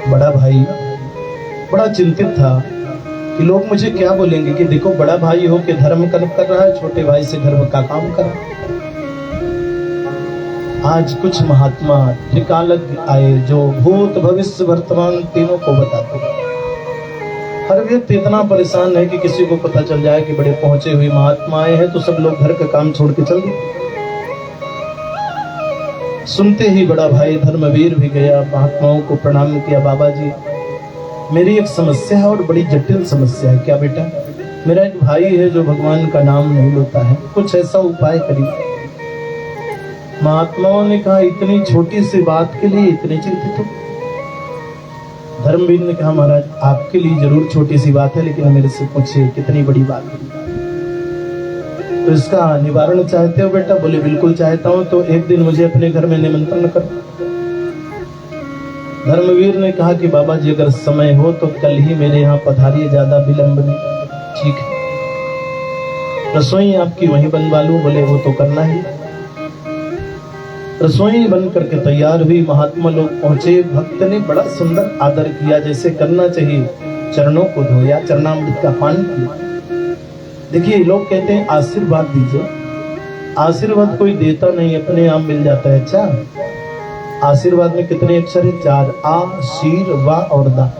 बड़ा भाई बड़ा चिंतित था कि लोग मुझे क्या बोलेंगे कि देखो बड़ा भाई हो के धर्म कर्म कर रहा है, छोटे भाई से धर्म का काम कर रहा है। आज कुछ महात्मा त्रिकालज्ञ आए जो भूत भविष्य वर्तमान तीनों को बताते हैं। हर व्यक्ति इतना परेशान है कि किसी को पता चल जाए कि बड़े पहुंचे हुए महात्मा आए हैं तो सब लोग घर का काम छोड़ के चल गए। सुनते ही बड़ा भाई धर्मवीर भी गया, महात्माओं को प्रणाम किया। बाबा जी मेरी एक समस्या है और बड़ी जटिल समस्या है। क्या बेटा? मेरा एक भाई है जो भगवान का नाम नहीं लेता है, कुछ ऐसा उपाय करिए। महात्माओं ने कहा इतनी छोटी सी बात के लिए इतने चिंतित हो? धर्मवीर ने कहा महाराज आपके लिए जरूर छोटी सी बात है, लेकिन मेरे से पूछिए कितनी बड़ी बात है। तो इसका निवारण चाहते हो बेटा? बोले बिल्कुल चाहता हूं, तो एक दिन मुझे अपने घर में निमंत्रण कर। धर्मवीर ने कहा कि बाबा जी अगर समय हो तो कल ही मेरे यहाँ पधारिए, ज्यादा विलंब नहीं। ठीक है, रसोई आपकी वहीं बनवा लूं? बोले वो तो करना ही। रसोई बन करके तैयार हुई, महात्मा लोग पहुंचे। भक्त ने बड़ा सुंदर आदर किया, जैसे करना चाहिए। चरणों को धोया, चरणामृत का पान किया। देखिए लोग कहते हैं आशीर्वाद दीजिए, आशीर्वाद कोई देता नहीं, अपने आप मिल जाता है। अच्छा आशीर्वाद में कितने अक्षर है? 4, आ, शीर, वा और दा।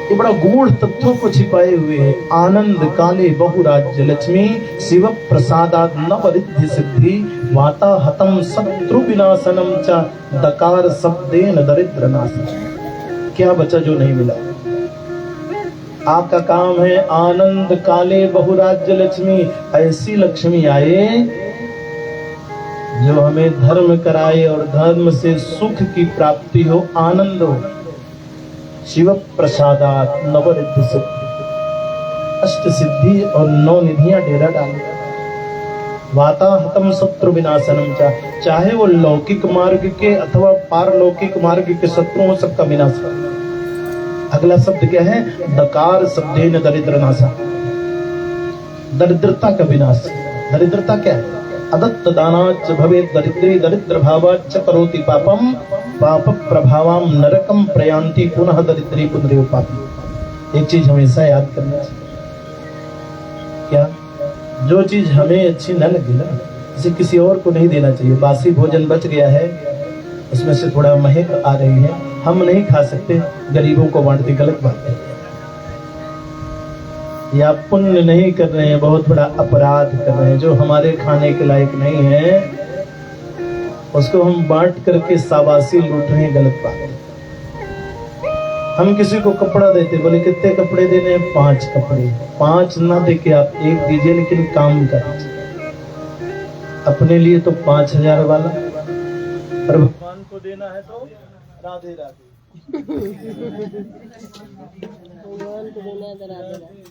ये बड़ा गूढ़ तत्वों को छिपाए हुए है। आनंद काले बहुराज्य लक्ष्मी शिव प्रसादात नव रिद्धि सिद्धि वाता हतम शत्रु विनाशनम च दकार शब्देन दरिद्र नाशनम। क्या बचा जो नहीं मिला? आपका काम है आनंद काले बहुराज्य लक्ष्मी, ऐसी लक्ष्मी आए जो हमें धर्म कराए और धर्म से सुख की प्राप्ति हो, आनंद हो। शिव प्रसादात नवरिद्धि सिद्धि, अष्ट सिद्धि और 9 निधियां डेरा डाले। वाता हतम शत्रु विनाशनम चा, चाहे वो लौकिक मार्ग के अथवा पारलौकिक मार्ग के शत्रु हो, सबका विनाश। अगला शब्द क्या है? दकार शब्देन दरिद्र नाशा। दरिद्रता का विनाश। दरिद्रता क्या है? अदत्त दानाच भवेत् दरिद्री दरिद्र भावाच करोति पापम पाप प्रभावम नरकम प्रयांति पुनः दरिद्री पुनरेव पापी। एक चीज हमेशा याद करना चाहिए, क्या? जो चीज हमें अच्छी न लगे ना, इसे किसी और को नहीं देना चाहिए। बासी भोजन बच गया है, उसमें से थोड़ा महक आ रही है, हम नहीं खा सकते, गरीबों को बांट दी, गलत बात है। या पुण्य नहीं कर रहे हैं, बहुत बड़ा अपराध कर रहे हैं। जो हमारे खाने के लायक नहीं है उसको हम बांट करके शाबाशी लूट रहे हैं, गलत बात है। हम किसी को कपड़ा देते, बोले कितने कपड़े देने हैं? 5 कपड़े। 5 ना देके आप 1 दीजिए, लेकिन काम कर अपने लिए तो 5000 वाला, और भगवान को देना है तो राधे राधे। भगवान को देना है तो राधे राधे।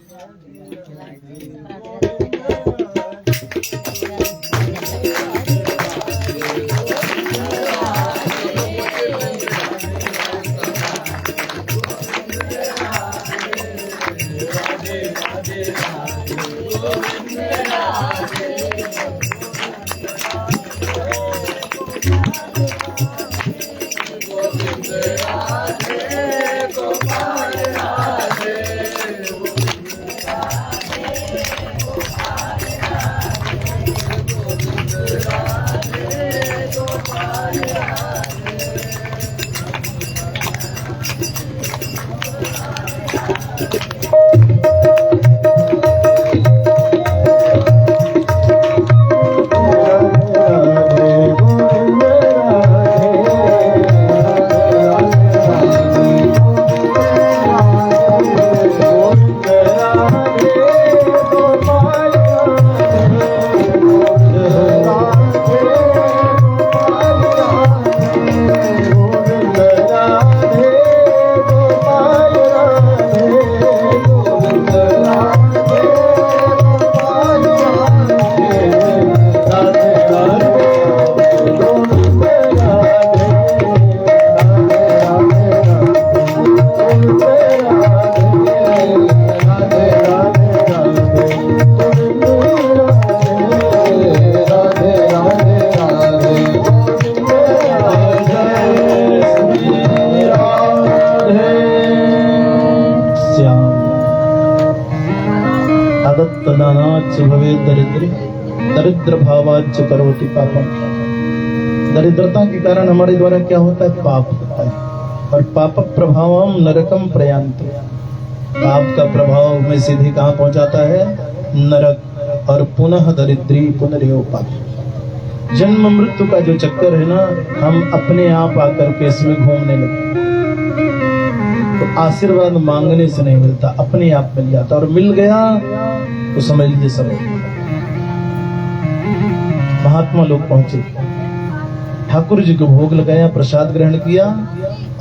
दरिद्र भावाच करोति पापम। दरिद्रता के कारण हमारे द्वारा क्या होता है? पाप होता है, और पाप प्रभावम नरकम प्रयांति। पाप का प्रभाव में सीधे कहाँ पहुंचाता है? नरक। और पुनः दरिद्री पुनरेव पापी। जन्म मृत्यु का जो चक्कर है ना, हम अपने आप आकर के इसमें घूमने लगते। तो आशीर्वाद मांगने से नहीं मिलता, अपने आप मिल जाता, और मिल गया तो समझ लीजिए सब। महात्मा लोग पहुंचे, ठाकुर जी को भोग लगाया, प्रसाद ग्रहण किया,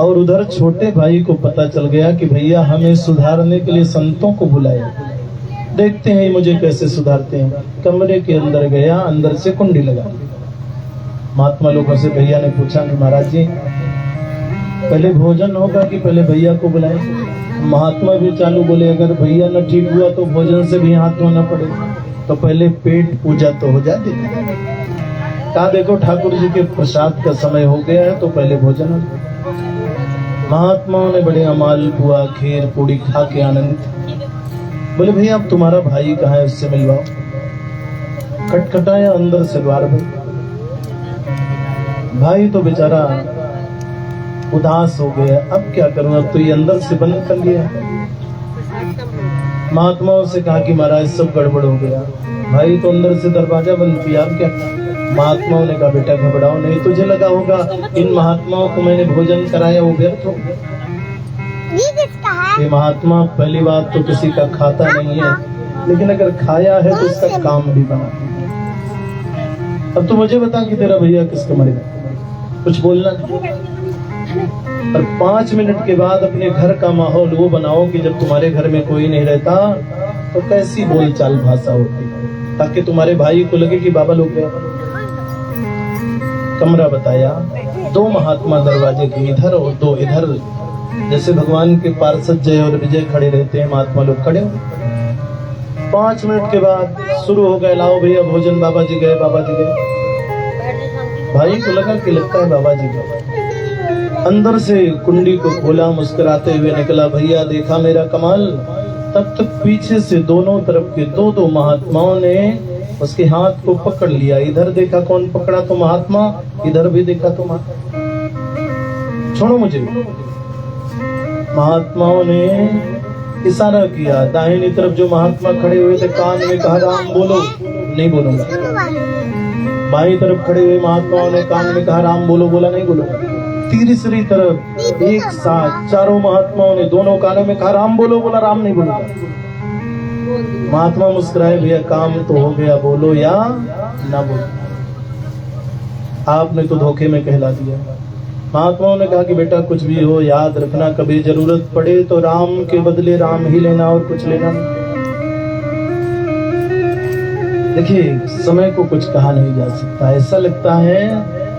और उधर छोटे भाई को पता चल गया कि भैया हमें सुधारने के लिए संतों को बुलाया, देखते हैं मुझे कैसे सुधारते हैं। कमरे के अंदर गया, अंदर से कुंडी लगा। महात्मा लोगों से भैया ने पूछा कि महाराज जी पहले भोजन होगा कि पहले भैया को बुलाएं? महात्मा भी चालू बोले, अगर भैया न ठीक हुआ तो भोजन से भी हाथ धोना पड़ेगा, तो पहले पेट पूजा तो हो जाती। कहा देखो ठाकुर जी के प्रसाद का समय हो गया है, तो पहले भोजन हो। महात्माओं ने बड़े अमाल पुआ खीर पूड़ी खा के आनंद। बोले भैया अब तुम्हारा भाई कहाँ है, उससे मिलवाओ। खटखटाया अंदर से द्वार पर। भाई तो बेचारा उदास हो गया, अब क्या करूं, अब तो ये अंदर से बंद कर लिया। महात्माओं से कहा कि महाराज सब गड़बड़ हो गया, भाई तो अंदर से दरवाजा बंद किया, अब क्या? महात्माओं ने कहा बेटा घबराओ नहीं, तुझे लगा होगा इन महात्माओं को मैंने भोजन कराया वो व्यर्थ हो। ये महात्मा पहली बात तो किसी का खाता नहीं है, लेकिन अगर खाया है तो उसका काम भी बना। अब तो मुझे बता कि तेरा भैया किसको मरेगा, कुछ बोलना नहीं। और 5 मिनट के बाद अपने घर का माहौल वो बनाओ कि जब तुम्हारे घर में कोई नहीं रहता तो कैसी बोलचाल भाषा होती, ताकि तुम्हारे भाई को लगे कि बाबा लोग गए। कमरा बताया, 2 महात्मा दरवाजे के इधर और 2 इधर, जैसे भगवान के पार्षद जय और विजय खड़े रहते हैं, महात्मा लोग खड़े हो। 5 मिनट के बाद शुरू हो गए, लाओ भैया भोजन, बाबा जी गए, बाबा जी गए। भाई को लगा कि लगता है बाबा जी गए। अंदर से कुंडी को खोला, मुस्कुराते हुए निकला, भैया देखा मेरा कमाल। तब तक पीछे से दोनों तरफ के दो महात्माओं ने उसके हाथ को पकड़ लिया। इधर देखा कौन पकड़ा तो महात्मा, इधर भी देखा तो महात्मा। छोड़ो मुझे। महात्माओं ने इशारा किया, दाहिनी तरफ जो महात्मा खड़े हुए थे कान में कहा राम बोलो, नहीं बोलूंगा। बाईं तरफ खड़े हुए महात्माओं ने कान में कहा राम बोलो, बोला नहीं बोलूंगा। तीसरी तरफ एक साथ चारों महात्माओं ने दोनों कानों में कहा राम बोलो, बोला राम नहीं बोलूंगा। महात्मा मुस्कुराए, भैया काम तो हो गया, बोलो या ना बोलो। आपने तो धोखे में कहला दिया। महात्माओं ने कहा कि बेटा कुछ भी हो याद रखना, कभी जरूरत पड़े तो राम के बदले राम ही लेना और कुछ लेना नहीं। देखिए समय को कुछ कहा नहीं जा सकता। ऐसा लगता है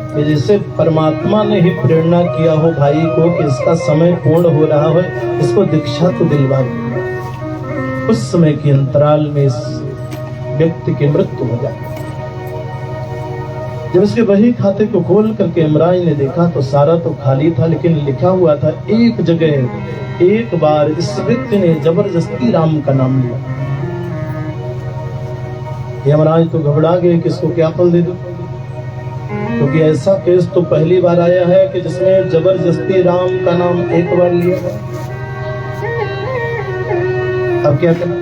कि जैसे परमात्मा ने ही प्रेरणा किया हो भाई को कि इसका समय पूर्ण हो रहा है, इसको दीक्षा तो दिलवा दो। कुछ समय के अंतराल में इस व्यक्ति की मृत्यु हो जाती। जब इसके बही खाते को खोल करके यमराज ने देखा तो सारा तो खाली था, लेकिन लिखा हुआ था एक जगह एक बार इस व्यक्ति ने जबरदस्ती राम का नाम लिया। यमराज तो घबरा गए कि इसको क्या फल दे दूं, क्योंकि ऐसा केस तो पहली बार आया है कि जिसमें जबरदस्ती राम का नाम एक बार लिया। अब क्या करें?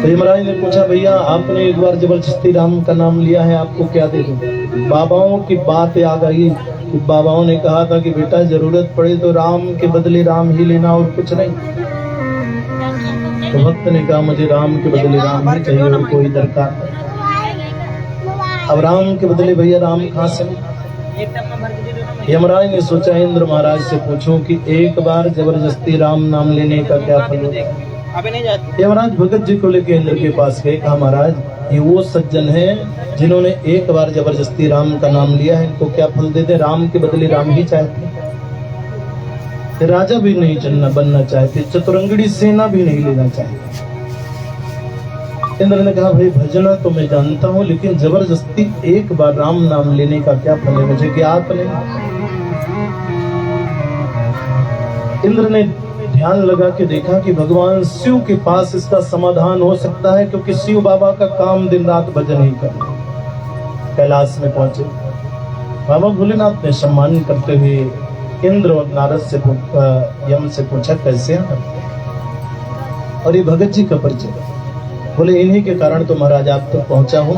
तो यमराज ने पूछा भैया आपने एक बार जबरदस्ती राम का नाम लिया है, आपको क्या दे दूं? बाबाओं की बात आ गई। बाबाओं ने कहा था कि बेटा जरूरत पड़े तो राम के बदले राम ही लेना और कुछ नहीं। तो भक्त ने कहा मुझे राम के बदले राम ही चाहिए और कोई दरकार नहीं। अब राम के बदले भैया राम कहाँ से? यमराज ने सोचा इंद्र महाराज से पूछूं कि एक बार जबरदस्ती राम नाम लेने का क्या फल होता है। यमराज भगत जी को लेकर इंद्र के पास गए, कहा महाराज ये वो सज्जन हैं जिन्होंने एक बार जबरदस्ती राम का नाम लिया है, इनको क्या फल देते? राम के बदले राम ही चाहते, राजा भी नहीं बनना चाहते, चतुरंगड़ी सेना भी नहीं लेना चाहते। इंद्र ने कहा भाई भजना तो मैं जानता हूँ, लेकिन जबरदस्ती एक बार राम नाम लेने का क्या फल है, मुझे ज्ञात नहीं। इंद्र ने ध्यान लगा के देखा कि भगवान शिव के पास इसका समाधान हो सकता है, क्योंकि शिव बाबा का काम दिन रात भजन ही करना। कैलाश में पहुंचे, बाबा भोलेनाथ ने सम्मान करते हुए इंद्र और नारद से यम से पूछा कैसे हैं? और ये भगत जी का परिचय। बोले इन्हीं के कारण तो महाराज आप तक पहुंचा हूँ।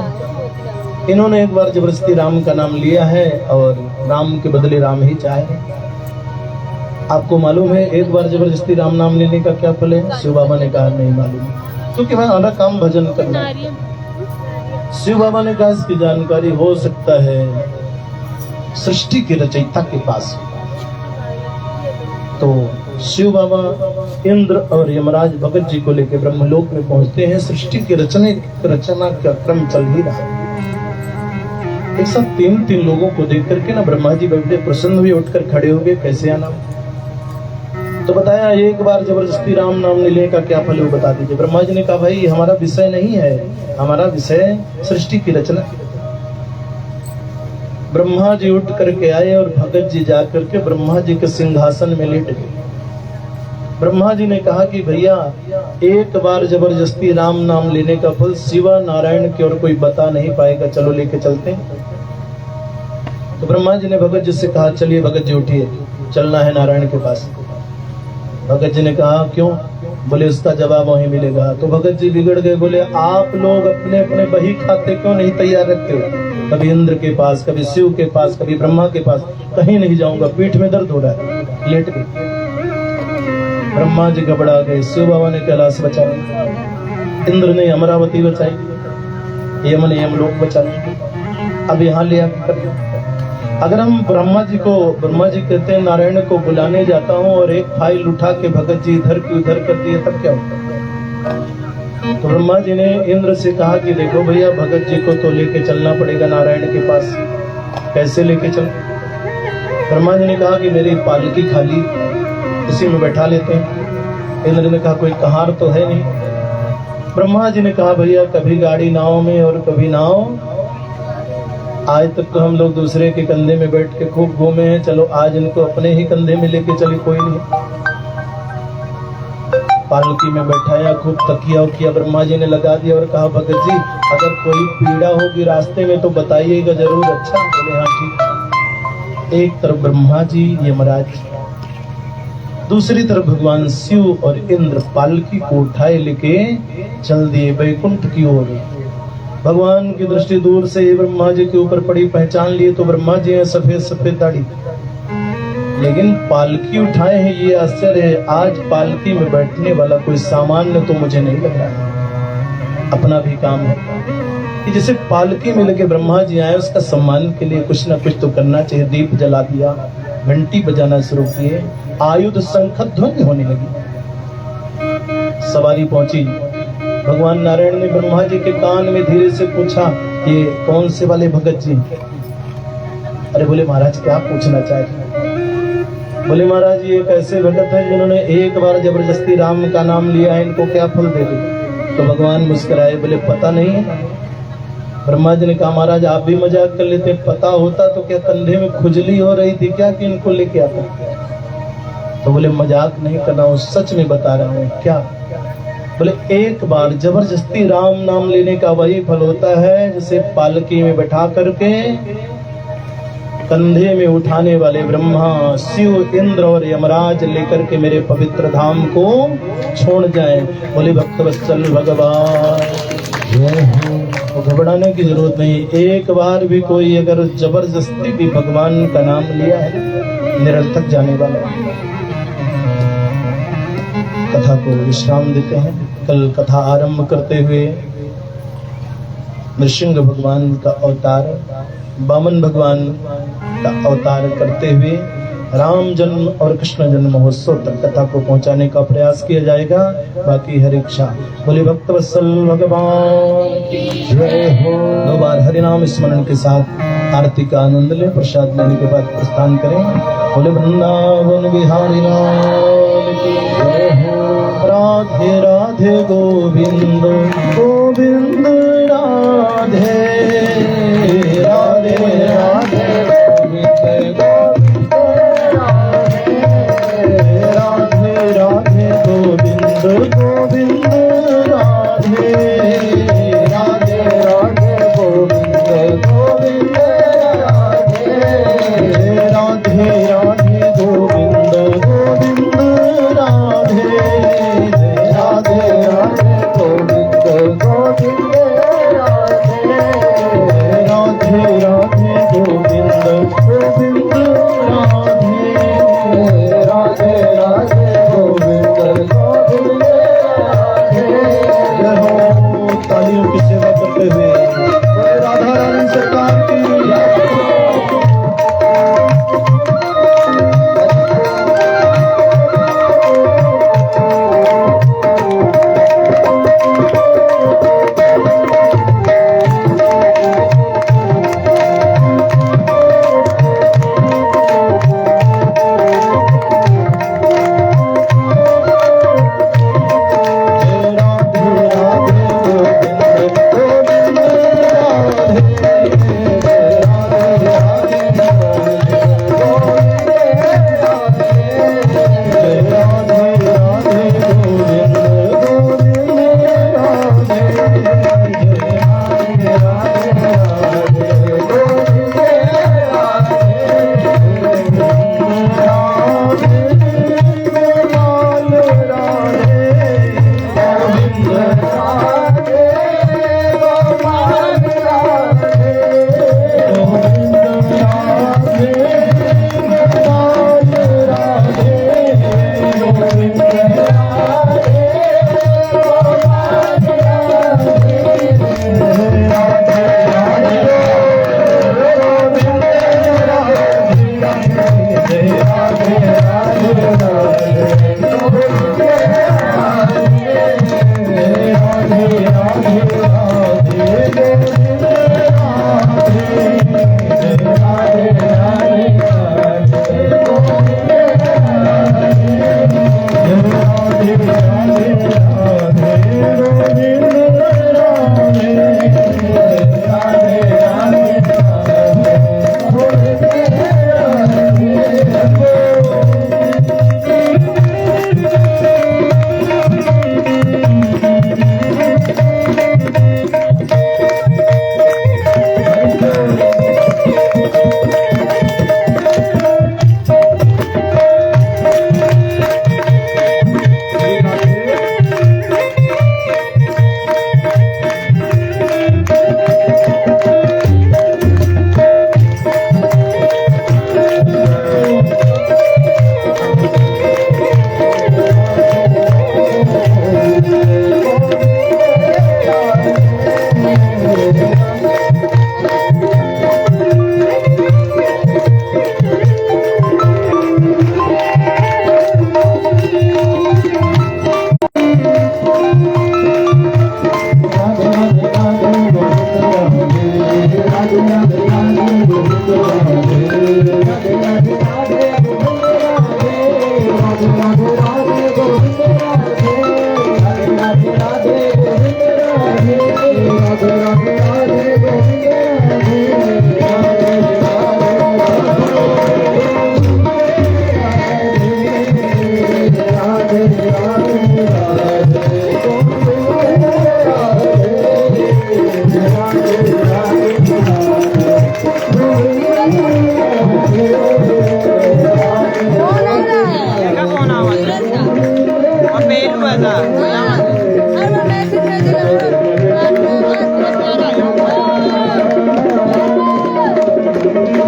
इन्होंने एक बार जबरदस्ती राम का नाम लिया है और राम के बदले राम ही चाहे। आपको मालूम है एक बार जबरदस्ती राम नाम लेने का क्या फल है? शिव बाबा ने कहा नहीं मालूम, क्योंकि हमारा काम भजन करना है। शिव बाबा ने कहा इसकी जानकारी हो सकता है सृष्टि के रचयिता के पास। तो शिव बाबा इंद्र और यमराज भगत जी को लेकर ब्रह्मलोक में पहुंचते हैं। सृष्टि के रचना का क्रम चल ही रहा है। एक साथ तीन लोगों को देख करके ना ब्रह्मा जी बड़े प्रसन्न हुए, उठकर खड़े हो गए, कैसे आना? तो बताया एक बार जबरदस्ती राम नाम लेने का क्या फल है बता दीजिए। ब्रह्मा जी ने कहा भाई हमारा विषय नहीं है, हमारा विषय सृष्टि की रचना। ब्रह्मा जी उठ करके आए और भगत जी जाकर के ब्रह्मा जी के सिंहासन में लेट गए। ब्रह्मा जी ने कहा कि भैया एक बार जबरदस्ती राम नाम लेने का फल शिवा नारायण की और कोई बता नहीं पाएगा, चलो लेके चलते हैं। तो ब्रह्मा जी ने भगत जी से कहा चलिए भगत जी उठिए, चलना है नारायण के पास। भगत जी ने कहा क्यों? बोले उसका जवाब वहीं मिलेगा। तो भगत जी बिगड़ गए, बोले आप लोग अपने अपने बही खाते क्यों नहीं तैयार रखते हो? कभी इंद्र के पास, कभी शिव के पास, कभी ब्रह्मा के पास, कहीं नहीं जाऊंगा, पीठ में दर्द हो रहा है, लेट गए। ब्रह्मा जी घबरा गए, शिव बाबा ने कैलाश बचाया, इंद्र ने अमरावती बचाई, यम ने यमलोक बचाया। अब यहाँ ले आकर अगर हम ब्रह्मा जी कहते हैं नारायण को बुलाने जाता हूँ और एक फाइल उठा के भगत जी इधर की उधर कर दिए तब क्या होगा? तो ब्रह्मा जी ने इंद्र से कहा कि देखो भैया भगत जी को तो लेके चलना पड़ेगा नारायण के पास, कैसे लेके चल? ब्रह्मा जी ने कहा कि मेरी पालकी खाली, इसी में बैठा लेते हैं। इंद्र ने कहा कोई कहार तो है नहीं, ब्रह्मा जी ने कहा भैया कभी गाड़ी नाव में और कभी नाव। आज तक तो हम लोग दूसरे के कंधे में बैठ के खूब घूमे हैं, चलो आज इनको अपने ही कंधे में लेके चले, कोई नहीं। पालकी में बैठाया, खूब तकिया उकिया ब्रह्मा जी ने लगा दिया और कहा भगत जी अगर कोई पीड़ा होगी रास्ते में तो बताइएगा जरूर। अच्छा, बोले हाँ ठीक। एक तरफ ब्रह्मा जी यमराज, दूसरी तरफ भगवान शिव और इंद्र पालकी को उठाए लेके चल दिए वैकुंठ की ओर। भगवान की दृष्टि दूर से ब्रह्मा जी के ऊपर पड़ी, पहचान लिए तो ब्रह्मा जी हैं सफेद सफेद दाढ़ी, लेकिन पालकी उठाए हैं। ये आश्चर्य है, आज पालकी में बैठने वाला कोई सामान्य तो मुझे नहीं लग रहा। अपना भी काम है कि जैसे पालकी में लगे ब्रह्मा जी आए, उसका सम्मान के लिए कुछ ना कुछ तो करना चाहिए। दीप जला दिया, घंटी बजाना शुरू किए, आयुध शंख ध्वनि होने लगी। सवारी पहुंची, भगवान नारायण ने ब्रह्मा जी के कान में धीरे से पूछा ये कौन से वाले भगत जी? अरे बोले महाराज क्या पूछना चाहते? बोले महाराज ये कैसे भगत है जिन्होंने एक बार जबरदस्ती राम का नाम लिया है, इनको क्या फल दे दे? तो भगवान मुस्कुराए, बोले पता नहीं है। ब्रह्मा जी ने कहा महाराज आप भी मजाक कर लेते, पता होता तो क्या कंधे में खुजली हो रही थी क्या कि इनको लेके आता? तो बोले मजाक नहीं कर रहा हूँ, सच में बता रहा हूँ। क्या? बोले एक बार जबरदस्ती राम नाम लेने का वही फल होता है जिसे पालकी में बैठा करके कंधे में उठाने वाले ब्रह्मा शिव इंद्र और यमराज लेकर के मेरे पवित्र धाम को छोड़ जाए। बोले भक्तवत्सल भगवान, तो घबराने की जरूरत नहीं। एक बार भी कोई अगर जबरदस्ती भी भगवान का नाम लिया है निरर्थक जाने वाला। कथा को विश्राम देते हैं। कल कथा आरंभ करते हुए नृसिंह भगवान का अवतार, वामन भगवान का अवतार करते हुए राम जन्म और कृष्ण जन्म महोत्सव तक कथा को पहुंचाने का प्रयास किया जाएगा। बाकी हरि इच्छा। बोले भक्तवत्सल भगवान जय हो। 2 बार हरि नाम स्मरण के साथ आरती का आनंद ले, प्रसाद लेने के बाद प्रस्थान करें। बोले वृंदावन बिहारी लाल की जय हो। राधे राधे गोविंद गोविंद राधे राधे राधे गोविंद गोविंद राधे राधे गोविंद गोविंद राधे राधे राधे गोविंद गोविंद राधे राधे राधे गोविंद गोविंद राधे राधे राधे गोविंद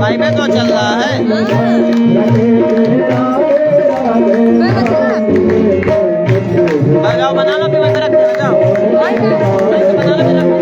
भाई में तो चल रहा है। जाओ बना लो, फिर मैं रख दे जाओ। बना लो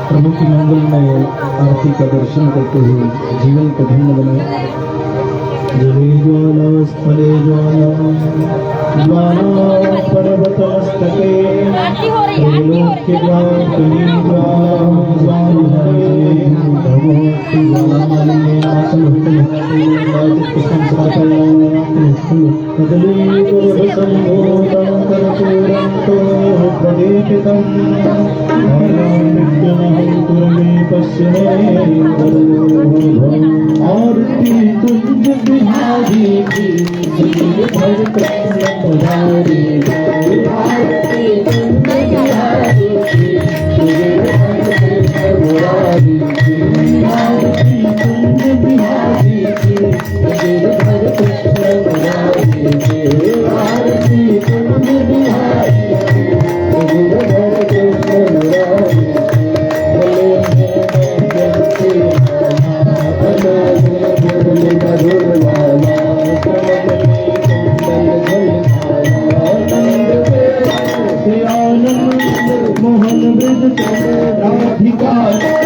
प्रभु की मंगलमय आरती का दर्शन करते हुए जीवन को धन्य बनाए। जले ज्वाला स्थले ज्वाला ज्वाला पर्वतमस्तके त्रैलोक्य ज्वालिनी आरती कुंज बिहारी की भर कृष्ण मुरारी आरती कुंज बिहारी की मुरारी आरती कुंज बिहारी की भर कृष्ण मुरारी आरती कुंज बिहारी भर कृष्ण मुरारी अधिकार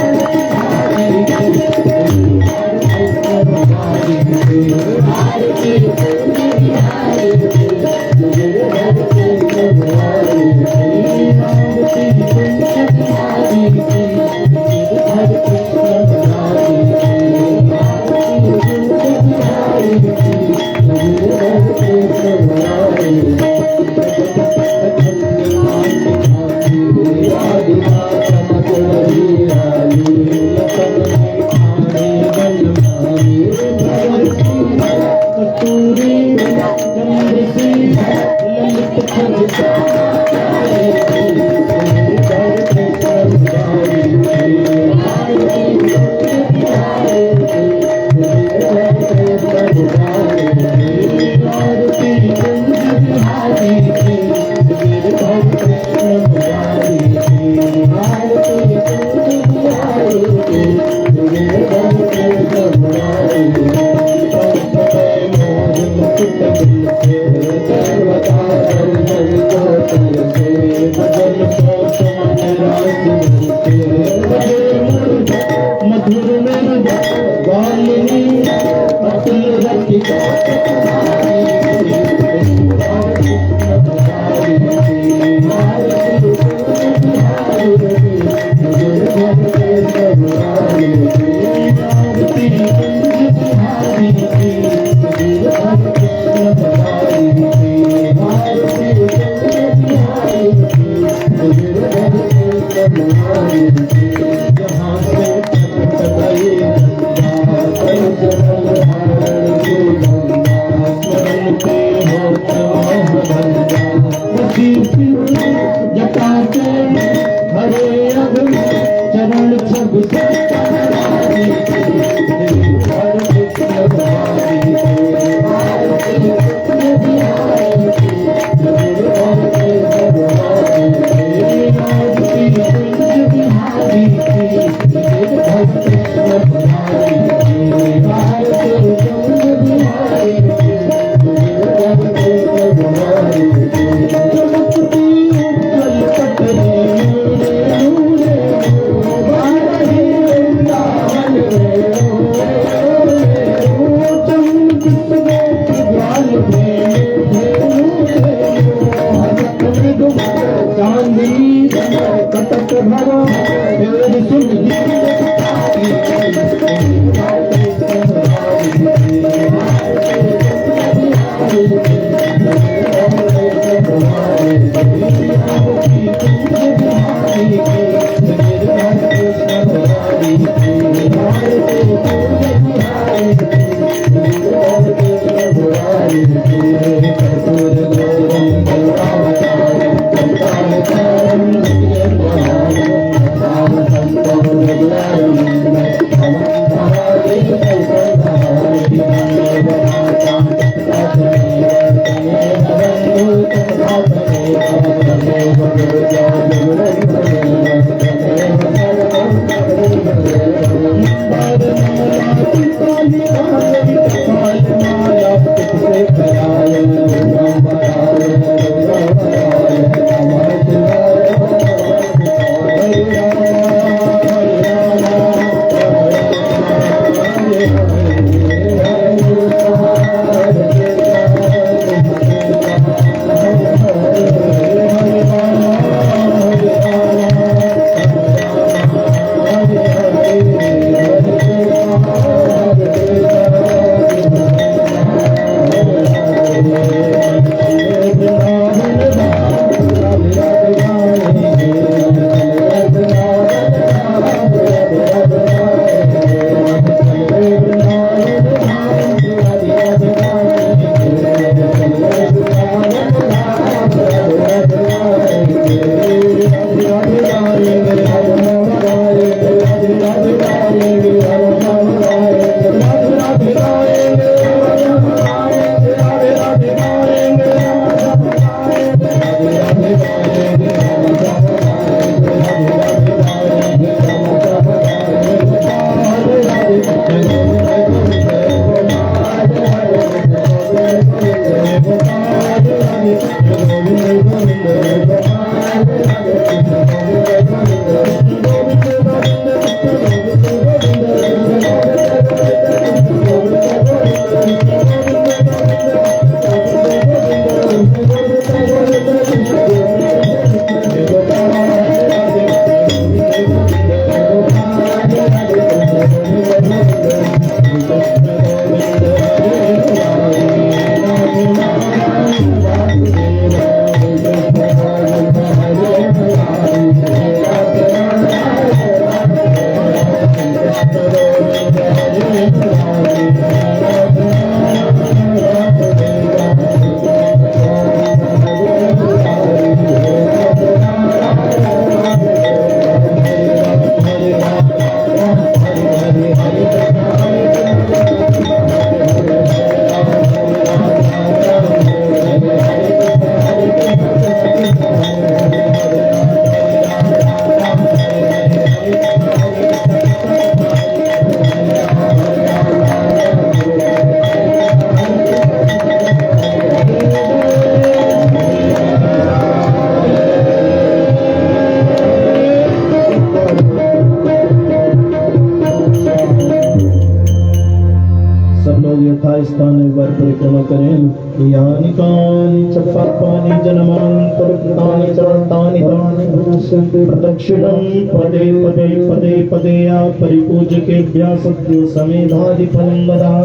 पापानि जन्मान्तरकृतानि सर्वाणि तानि विनश्यन्ति प्रदक्षिणं पदे पदे पदे पदे या परिपूजकेभ्यः सद्यो समेधादिफलं ददा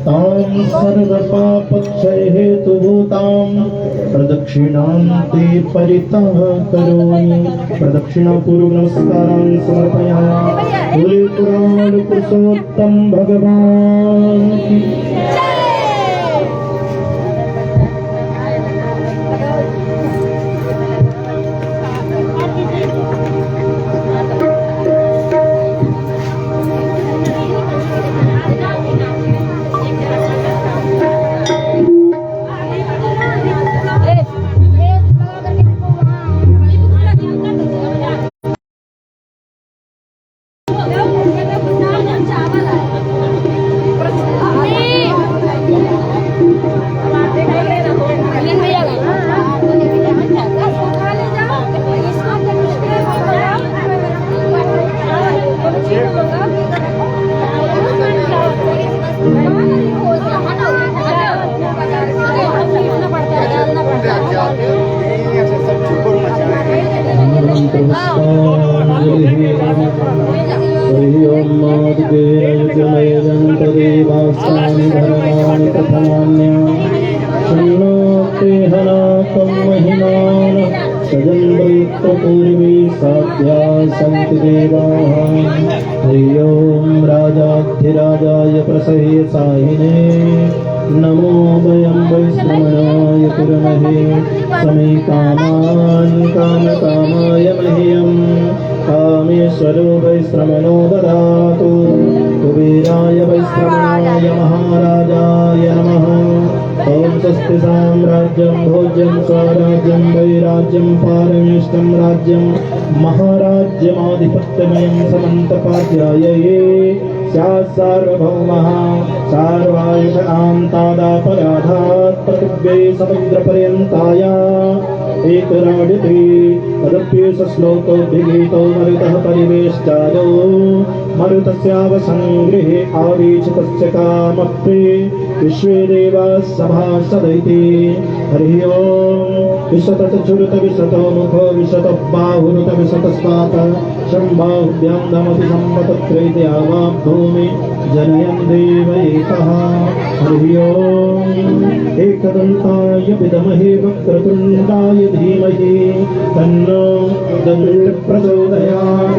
तां सर्वपापक्षय हेतुभूतां प्रदक्षिणां ते परितः करोमि। प्रदक्षिणा पूर्व नमस्कारान् समर्पयामि। बोले पुराण पुरुषोत्तम भगवान की हरि ओम राजाधिराजाय प्रसह्यसायिने नमो वयं वैष्णवाय कुर्महे समे कामान् कामकामाय मह्यं कामेश्वरो वैश्रमणो ददातु कुबेराय वैश्रमणाय महाराजाय नमः। ओम स्वस्ति साम्राज्यं भोज्यं स्वराज्यं वैराज्यं पारमेष्टं राज्यं महाराज्यमाधिपत्यमयं समन्तपाध्यायये स्यात् सार्वभौमः सार्वायुषां तादापराधात् पृथिव्यै समुद्रपर्यन्ताया एकराडिति तदप्येष श्लोकोद्भिगीतो मरुतः परिवेष्टायो मरुतस्यावसङ्गृहे आवीक्षितस्य कामप्रे विश्वे देवाः सभासदैति। हरि ओम विशतचक्षुरुत विशतो मुखो विशत बाहुरुत विशतस्पात शम्बाहुभ्यां दमति सम्पतत्रैति आवां भूमि जनयन् देव एकः। हरि ओम एकदन्ताय विद्महे वक्रतुण्डाय धीमहि तन्नो दन्तिः प्रचोदयात्।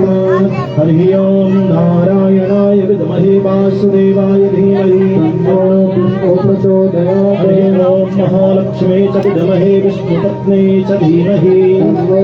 हरि ओम नारायणाय विद्महे वासुदेवाय धीमहि तन्नो विष्णुः प्रचोदयात्। हरि ओम महालक्ष्मी च विद्महे विष्णुपत्नी च धीमहि तन्नो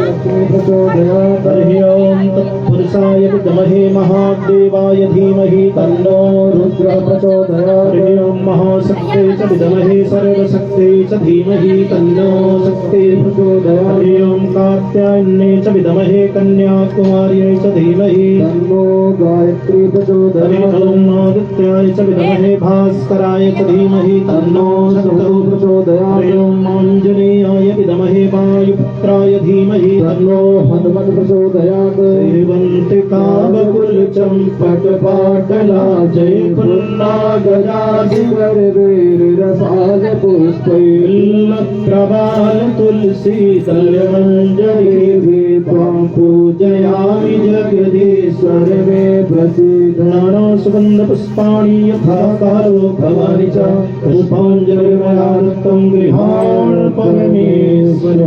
लक्ष्मी प्रचोदयात्। हरि ओम तत्पुरुषाय विद्महे महादेवाय धीमहि तन्नो रुद्रः प्रचोदयात्। हरि ओम महाशक्त्यै च विद्महे सर्वशक्त्यै च धीमहि तन्नो शक्तिः प्रचोदयात्। हरि ओम कात्यायन्यै च विद्महे कन्याकुमार्यै च धीमहि तन्नो गायत्री प्रचोदयात्। हरि ओम आदित्याय च विद्महे भास्कराय च धीमहि तन्नो शक्तिः प्रचोदयात्। हरि ओम आञ्जनेयाय विद्महे वायुपुत्राय धीमहि तन्नो हनुमत् प्रचोदयात्। सेवन्तिकाबकुल चम्पक पाटला जय पुन्नागराधिवर वीर रसाल पुष्पैर्लप्रवाल तुलसी दलमञ्जरी त्वां पूजयामि जगदीश्वर मे प्रसीद। नाना सुगन्ध पुष्पाणि यथा कालो भवानि च पुष्पाञ्जलिर्मयान्तं गृहाण परमेश्वरी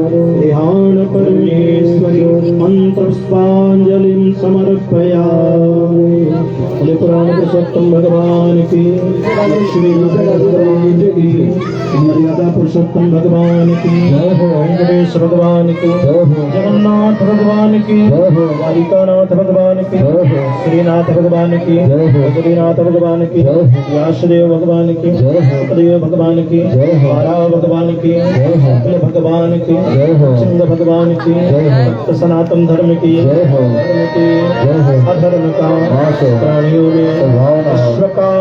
मंत्रपुष्पाञ्जलिं समर्पयामि। बोले पुराण पुरुषोत्तम भगवान की लक्ष्मी भगवान की मर्यादा पुरुषोत्तम भगवान की वेंकटेश भगवान की जगन्नाथ भगवान की द्वारिकानाथ भगवान की श्रीनाथ भगवान की बद्रीनाथ भगवान की व्यासदेव भगवान की सुखदेव भगवान की वाराह भगवान की अखिल भगवान की सिंह भगवान की सनातन धर्म की अधर्म का प्राणियों में विश्व का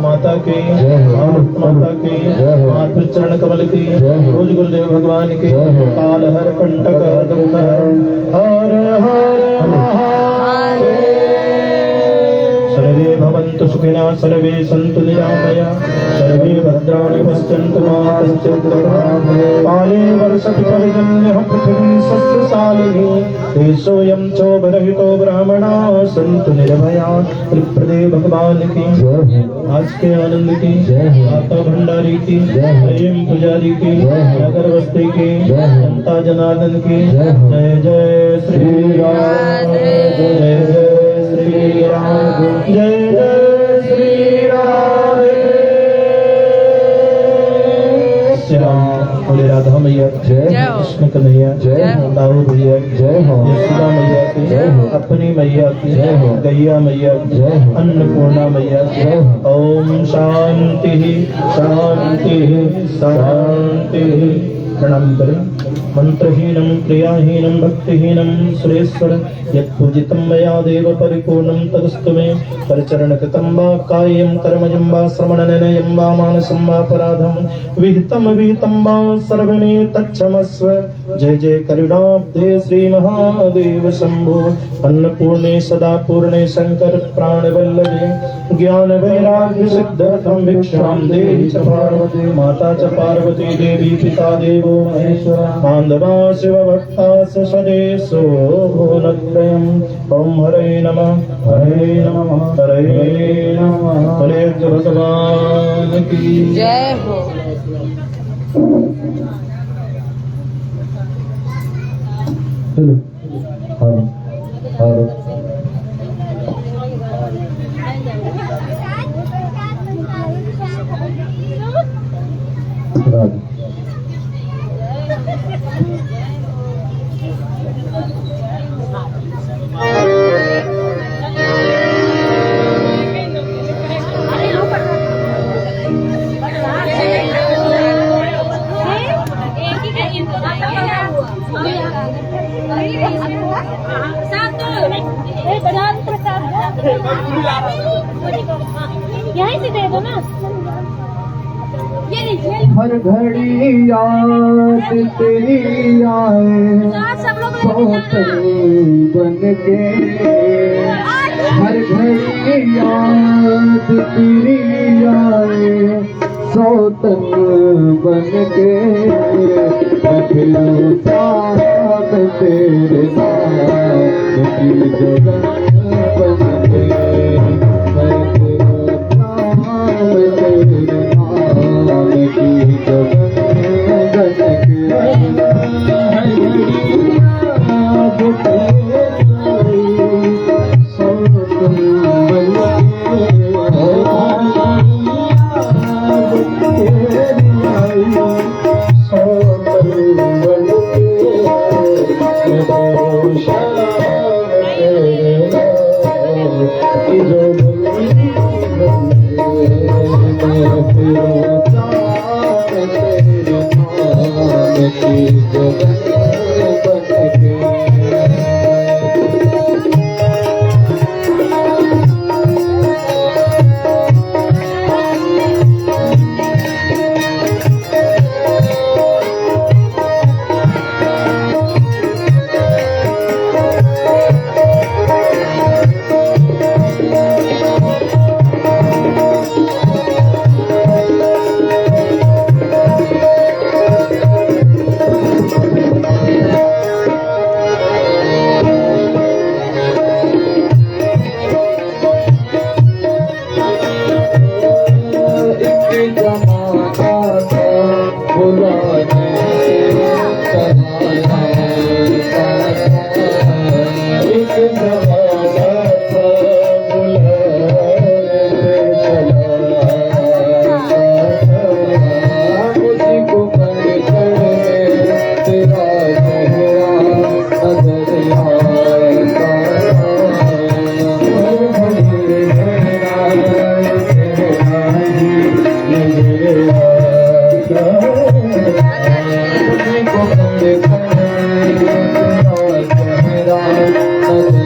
माता की भारत माता की मातृ चरण कमल की रोज गुरुदेव भगवान की काल हर कंटक दुख हर हर महादेव। सर्वे भवन्तु सुखिनः सर्वे सन्तु निरामया सर्वे भद्राणि पश्यन्तु मा कश्चित् दुर्घटः काले वर्षतु पर्जन्यः पृथिवी सस्यशालिनी देशोऽयं चोभरहितो ब्राह्मणाः सन्तु निर्भया प्रदे भगवान की आज के आनंद की माता भंडारी की प्रेम पुजारी की नगर बस्ती की जनता जनार्दन की जय जय श्री राम जय जय श्री राम जय जय श्री राम श्याम बोले राधा मैया जय कृष्ण कन्हैया जय दाऊ भैया जय हो यशोदा मैया की जय हो अपनी मैया की जय हो गैया मैया की जय हो अन्नपूर्णा मैया की जय हो ओम शांति शांति शांति प्रणाम करें मंत्रहीनं क्रियाहीनं भक्तिहीनं सुरेश्वर यत्पूजितं मया देव परिपूर्णं तदस्तु मे परचरणकृतं वा कायं कर्मजं वा श्रवणनयनं वा मानसं वा अपराधं विहितं वा सर्वमे तच्छमस्व जय जय करुणाब्धे श्री महादेव शंभो अन्नपूर्णे सदा पूर्णे शंकर प्राणवल्लभे ज्ञान वैराग्य सिद्धर्थं भिक्षां देहि च पार्वती माता च पार्वती देवी पिता देवो महेश्वर बान्धवा शिवभक्ता सदेशो भुवनत्रयम् ओम हरे नमः हरे नमः हरे नमः हरे भगवान की जय हो। चलो हारो राधे यहीं से दे दो ना। हर घड़ी याद तेरी आए सौतनी बन के हर घड़ी याद तेरी आए सौतन बन के साथ तेरे नाम की जगन बन के Thank you.